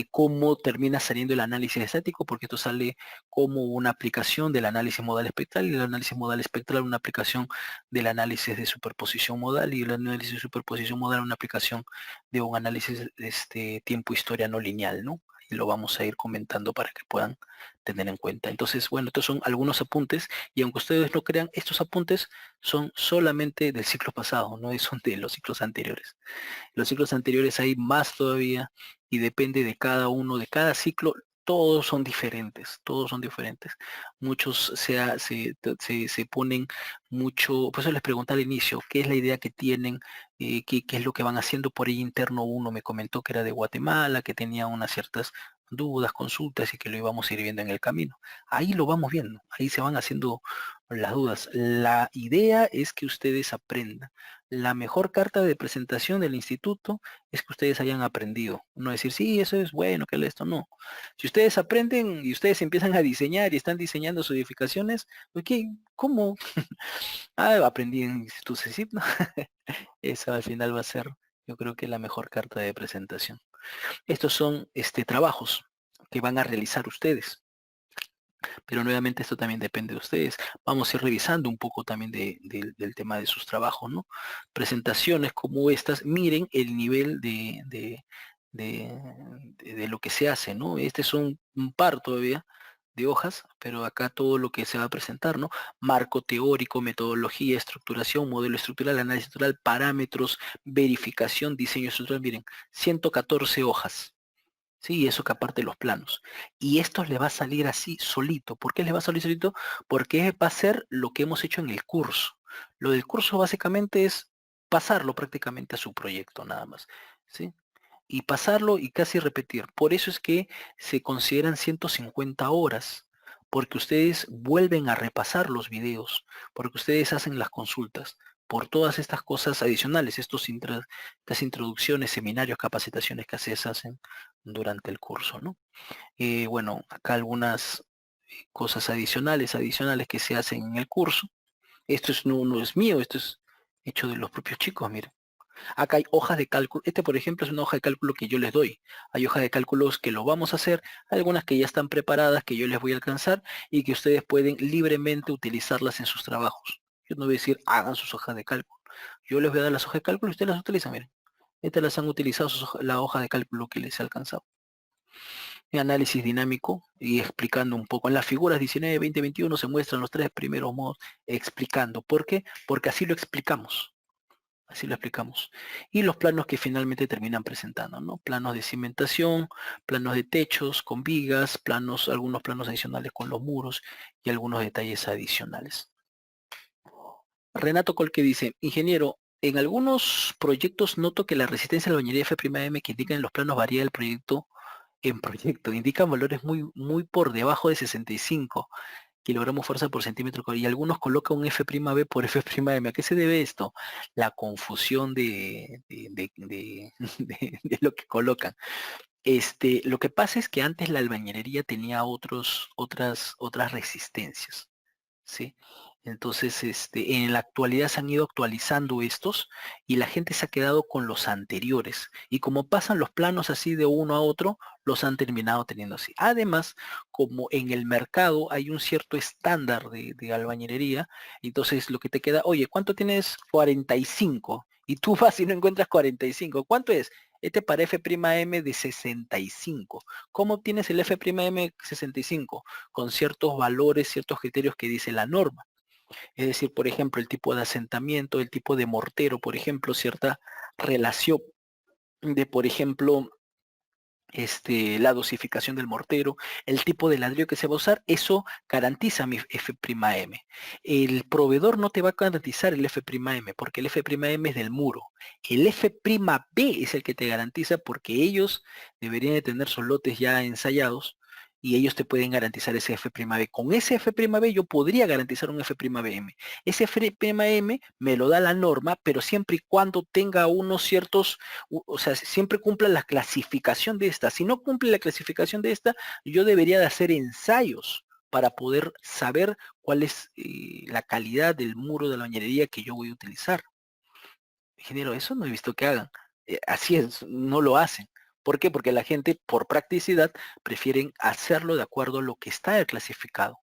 cómo termina saliendo el análisis estático, porque esto sale como una aplicación del análisis modal espectral y el análisis modal espectral una aplicación del análisis de superposición modal y el análisis de superposición modal una aplicación de un análisis de tiempo-historia no lineal, ¿no? Y lo vamos a ir comentando para que puedan tener en cuenta. Entonces, bueno, estos son algunos apuntes y aunque ustedes no crean, estos apuntes son solamente del ciclo pasado, no son de los ciclos anteriores. Los ciclos anteriores hay más todavía y depende de cada uno, de cada ciclo. Todos son diferentes, todos son diferentes. Muchos se ponen mucho, por eso les pregunté al inicio, ¿qué es la idea que tienen? ¿Qué es lo que van haciendo por ahí interno? Uno me comentó que era de Guatemala, que tenía unas ciertas dudas, consultas y que lo íbamos a ir viendo en el camino. Ahí lo vamos viendo, ahí se van haciendo las dudas. La idea es que ustedes aprendan. La mejor carta de presentación del instituto es que ustedes hayan aprendido. No decir, sí, eso es bueno, que esto no. Si ustedes aprenden y ustedes empiezan a diseñar y están diseñando sus edificaciones, ok, ¿cómo? Ah, aprendí en Instituto CECIP, ¿no? Eso al final va a ser, yo creo que la mejor carta de presentación. Estos son trabajos que van a realizar ustedes. Pero nuevamente esto también depende de ustedes. Vamos a ir revisando un poco también del tema de sus trabajos, ¿no? Presentaciones como estas, miren el nivel de- de lo que se hace, ¿no? Este es un par todavía de hojas, pero acá todo lo que se va a presentar, ¿no? Marco teórico, metodología, estructuración, modelo estructural, análisis estructural, parámetros, verificación, diseño estructural, miren, 114 hojas. Sí, y eso que aparte los planos. Y esto le va a salir así solito. ¿Por qué le va a salir solito? Porque va a ser lo que hemos hecho en el curso. Lo del curso básicamente es pasarlo prácticamente a su proyecto nada más. ¿Sí? Y pasarlo y casi repetir. Por eso es que se consideran 150 horas, porque ustedes vuelven a repasar los videos, porque ustedes hacen las consultas, por todas estas cosas adicionales, estas introducciones, seminarios, capacitaciones que se hacen durante el curso, ¿no? Bueno, acá algunas cosas adicionales que se hacen en el curso. Esto no es mío, esto es hecho de los propios chicos, miren. Acá hay hojas de cálculo. Este, por ejemplo, es una hoja de cálculo que yo les doy. Hay hojas de cálculos que lo vamos a hacer, algunas que ya están preparadas, que yo les voy a alcanzar y que ustedes pueden libremente utilizarlas en sus trabajos. Yo no voy a decir, hagan sus hojas de cálculo. Yo les voy a dar las hojas de cálculo y ustedes las utilizan, miren. Estas las han utilizado la hoja de cálculo que les ha alcanzado. En análisis dinámico y explicando un poco. En las figuras 19, 20, 21 se muestran los tres primeros modos explicando. ¿Por qué? Porque así lo explicamos. Así lo explicamos. Y los planos que finalmente terminan presentando, ¿no? Planos de cimentación, planos de techos con vigas, planos, algunos planos adicionales con los muros y algunos detalles adicionales. Renato Colque dice, ingeniero, en algunos proyectos noto que la resistencia a la bañería F'M que indican en los planos varía del proyecto en proyecto. Indican valores muy por debajo de 65 kilogramos fuerza por centímetro y algunos colocan un F'B por F'M. ¿A qué se debe esto? La confusión de lo que colocan. Lo que pasa es que antes la albañilería tenía otras resistencias. ¿Sí? Entonces, en la actualidad se han ido actualizando estos y la gente se ha quedado con los anteriores. Y como pasan los planos así de uno a otro, los han terminado teniendo así. Además, como en el mercado hay un cierto estándar de albañilería, entonces lo que te queda, oye, ¿cuánto tienes? 45. Y tú vas y no encuentras 45. ¿Cuánto es? Este para F'M de 65. ¿Cómo obtienes el F'M 65? Con ciertos valores, ciertos criterios que dice la norma. Es decir, por ejemplo, el tipo de asentamiento, el tipo de mortero, por ejemplo, cierta relación de, por ejemplo, la dosificación del mortero, el tipo de ladrillo que se va a usar, eso garantiza mi F'M. El proveedor no te va a garantizar el F'M porque el F'M es del muro. El F'B es el que te garantiza porque ellos deberían de tener sus lotes ya ensayados y ellos te pueden garantizar ese F'B. Con ese F'B yo podría garantizar un F'M. Ese F'M me lo da la norma, pero siempre y cuando tenga unos ciertos o sea, siempre cumpla la clasificación de esta. Si no cumple la clasificación de esta, yo debería de hacer ensayos para poder saber cuál es la calidad del muro de la bañería que yo voy a utilizar. Ingeniero, eso no he visto que hagan. Así es, no lo hacen. ¿Por qué? Porque la gente, por practicidad, prefieren hacerlo de acuerdo a lo que está clasificado.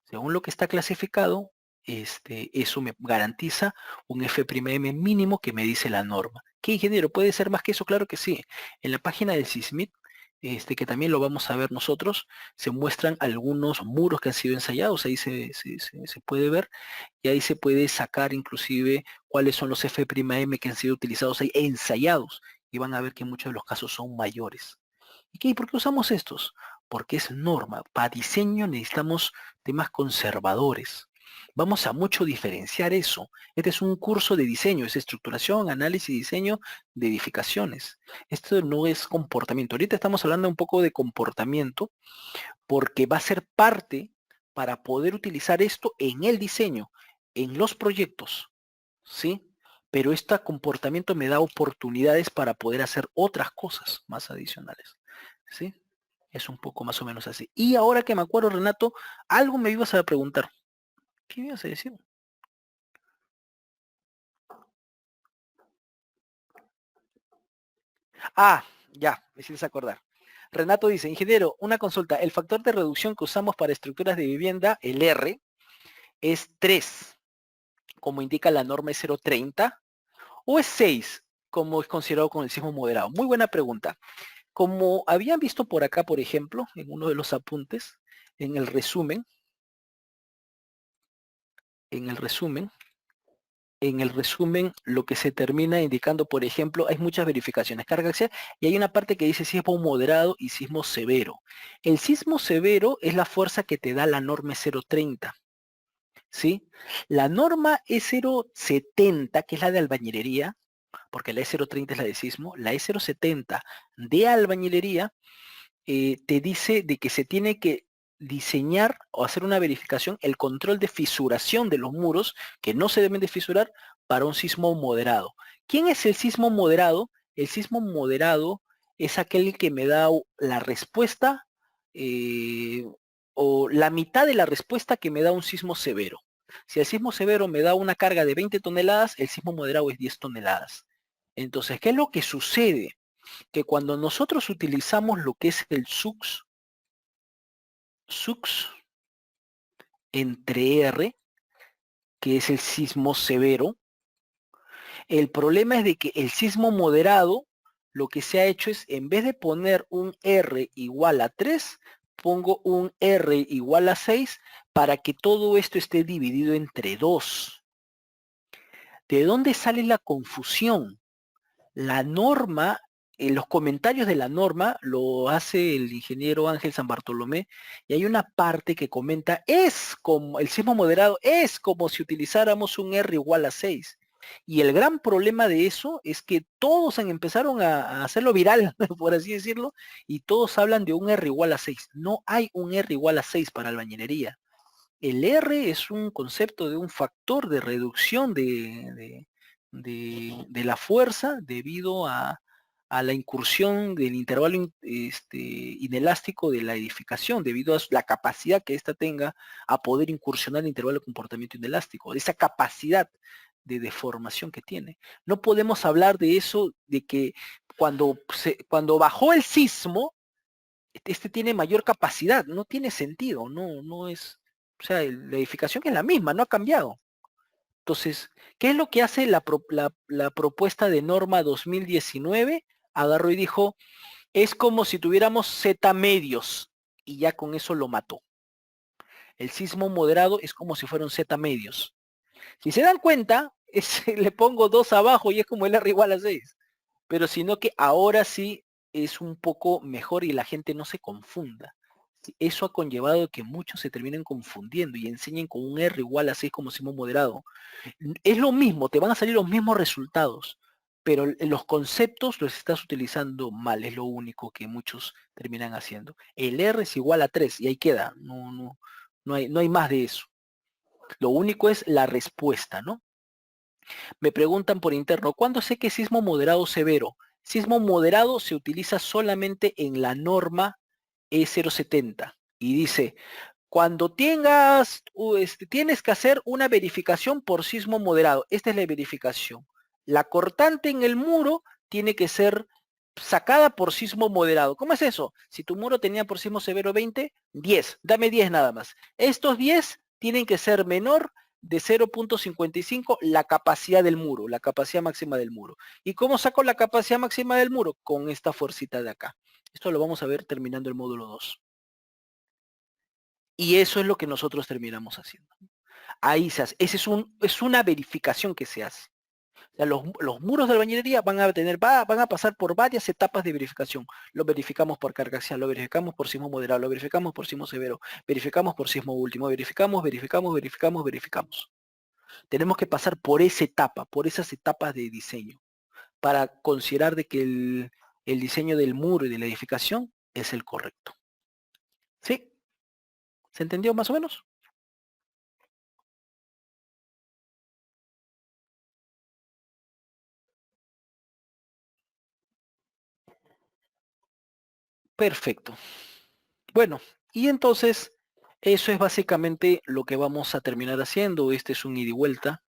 Según lo que está clasificado, eso me garantiza un F'M mínimo que me dice la norma. ¿Qué ingeniero? ¿Puede ser más que eso? Claro que sí. En la página del SISMIT, que también lo vamos a ver nosotros, se muestran algunos muros que han sido ensayados, ahí se puede ver, y ahí se puede sacar inclusive cuáles son los F'M que han sido utilizados ahí, ensayados, y van a ver que en muchos de los casos son mayores. ¿Y qué? ¿Por qué usamos estos? Porque es norma. Para diseño necesitamos temas conservadores. Vamos a mucho diferenciar eso. Este es un curso de diseño, es estructuración, análisis y diseño de edificaciones. Esto no es comportamiento. Ahorita estamos hablando un poco de comportamiento porque va a ser parte para poder utilizar esto en el diseño, en los proyectos, ¿sí? Pero este comportamiento me da oportunidades para poder hacer otras cosas más adicionales, ¿sí? Es un poco más o menos así. Y ahora que me acuerdo, Renato, algo me ibas a preguntar. ¿Qué me ibas a decir? Ah, ya, me hiciste acordar. Renato dice, ingeniero, una consulta. El factor de reducción que usamos para estructuras de vivienda, el R, es 3, como indica la norma es 0,30, o es 6, como es considerado con el sismo moderado. Muy buena pregunta. Como habían visto por acá, por ejemplo, en uno de los apuntes, en el resumen, en el resumen, en el resumen, lo que se termina indicando, por ejemplo, hay muchas verificaciones, carga axial, y hay una parte que dice sismo moderado y sismo severo. El sismo severo es la fuerza que te da la norma 0,30, ¿sí? La norma es 0,70, que es la de albañilería, porque la E030 es la de sismo, la E070 de albañilería te dice de que se tiene que diseñar o hacer una verificación, el control de fisuración de los muros, que no se deben de fisurar, para un sismo moderado. ¿Quién es el sismo moderado? El sismo moderado es aquel que me da la respuesta eh, o la mitad de la respuesta que me da un sismo severo. Si el sismo severo me da una carga de 20 toneladas, el sismo moderado es 10 toneladas. Entonces, ¿qué es lo que sucede? Que cuando nosotros utilizamos lo que es el SUX entre R, que es el sismo severo, el problema es de que el sismo moderado lo que se ha hecho es, en vez de poner un R igual a 3, pongo un R igual a 6 para que todo esto esté dividido entre 2. ¿De dónde sale la confusión? La norma, en los comentarios de la norma lo hace el ingeniero Ángel San Bartolomé, y hay una parte que comenta, es como, el sismo moderado es como si utilizáramos un R igual a 6. Y el gran problema de eso es que todos empezaron a hacerlo viral, por así decirlo, y todos hablan de un R igual a 6. No hay un R igual a 6 para albañilería. El R es un concepto de un factor de reducción de la fuerza debido a la incursión del intervalo inelástico de la edificación, debido a la capacidad que ésta tenga a poder incursionar el intervalo de comportamiento inelástico, esa capacidad de deformación que tiene. No podemos hablar de eso, de que cuando bajó el sismo, este tiene mayor capacidad, no tiene sentido, no es, o sea, la edificación es la misma, no ha cambiado. Entonces, ¿qué es lo que hace la propuesta de norma 2019? Agarró y dijo, es como si tuviéramos Z medios, y ya con eso lo mató. El sismo moderado es como si fueran Z medios. Si se dan cuenta, le pongo 2 abajo y es como el R igual a 6. Pero sino que ahora sí es un poco mejor y la gente no se confunda. Eso ha conllevado que muchos se terminen confundiendo y enseñen con un R igual a 6 como sismo moderado. Es lo mismo, te van a salir los mismos resultados, pero los conceptos los estás utilizando mal, es lo único que muchos terminan haciendo. El R es igual a 3 y ahí queda, no hay más de eso. Lo único es la respuesta, ¿no? Me preguntan por interno, ¿cuándo sé que es sismo moderado severo? Sismo moderado se utiliza solamente en la norma E070 y dice, cuando tienes que hacer una verificación por sismo moderado. Esta es la verificación. La cortante en el muro tiene que ser sacada por sismo moderado. ¿Cómo es eso? Si tu muro tenía por sismo severo 20, 10. Dame 10 nada más. Estos 10 tienen que ser menor de 0.55 la capacidad del muro, la capacidad máxima del muro. ¿Y cómo saco la capacidad máxima del muro? Con esta fuercita de acá. Esto lo vamos a ver terminando el módulo 2. Y eso es lo que nosotros terminamos haciendo. Ahí se hace. Es una verificación que se hace. O sea, los muros de albañilería van a pasar por varias etapas de verificación. Lo verificamos por carga axial, lo verificamos por sismo moderado, lo verificamos por sismo severo, verificamos por sismo último, verificamos. Tenemos que pasar por esa etapa, por esas etapas de diseño, para considerar de que el diseño del muro y de la edificación es el correcto. ¿Sí? ¿Se entendió más o menos? Perfecto. Bueno, y entonces eso es básicamente lo que vamos a terminar haciendo. Este es un ida y vuelta.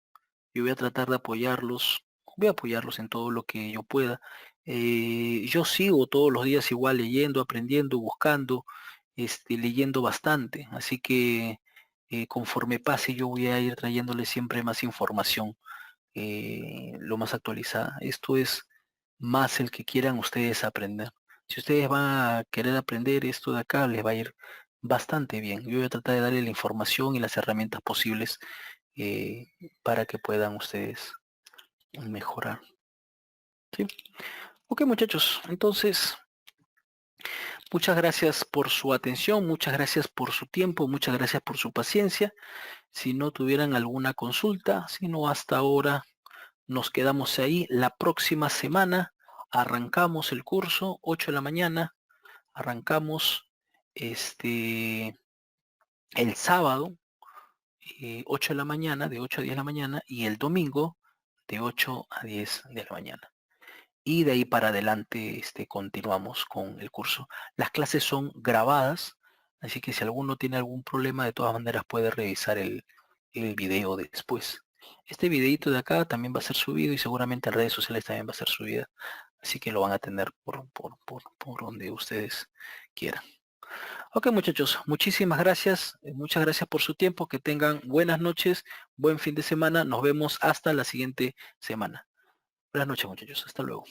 Yo voy a tratar de apoyarlos. Voy a apoyarlos en todo lo que yo pueda. Yo sigo todos los días igual leyendo, aprendiendo, buscando, leyendo bastante. Así que conforme pase yo voy a ir trayéndoles siempre más información, lo más actualizada. Esto es más el que quieran ustedes aprender. Si ustedes van a querer aprender esto de acá, les va a ir bastante bien. Yo voy a tratar de darle la información y las herramientas posibles eh, para que puedan ustedes mejorar. ¿Sí? Ok, muchachos, entonces, muchas gracias por su atención, muchas gracias por su tiempo, muchas gracias por su paciencia. Si no tuvieran alguna consulta, si no hasta ahora, nos quedamos ahí. La próxima semana arrancamos el curso, 8 de la mañana, arrancamos el sábado, 8 de la mañana, de 8 a 10 de la mañana, y el domingo, de 8 a 10 de la mañana. Y de ahí para adelante continuamos con el curso. Las clases son grabadas, así que si alguno tiene algún problema, de todas maneras puede revisar el video después. Este videito de acá también va a ser subido y seguramente en redes sociales también va a ser subida. Así que lo van a tener por donde ustedes quieran. Ok, muchachos, muchísimas gracias. Muchas gracias por su tiempo. Que tengan buenas noches, buen fin de semana. Nos vemos hasta la siguiente semana. Buenas noches, muchachos. Hasta luego.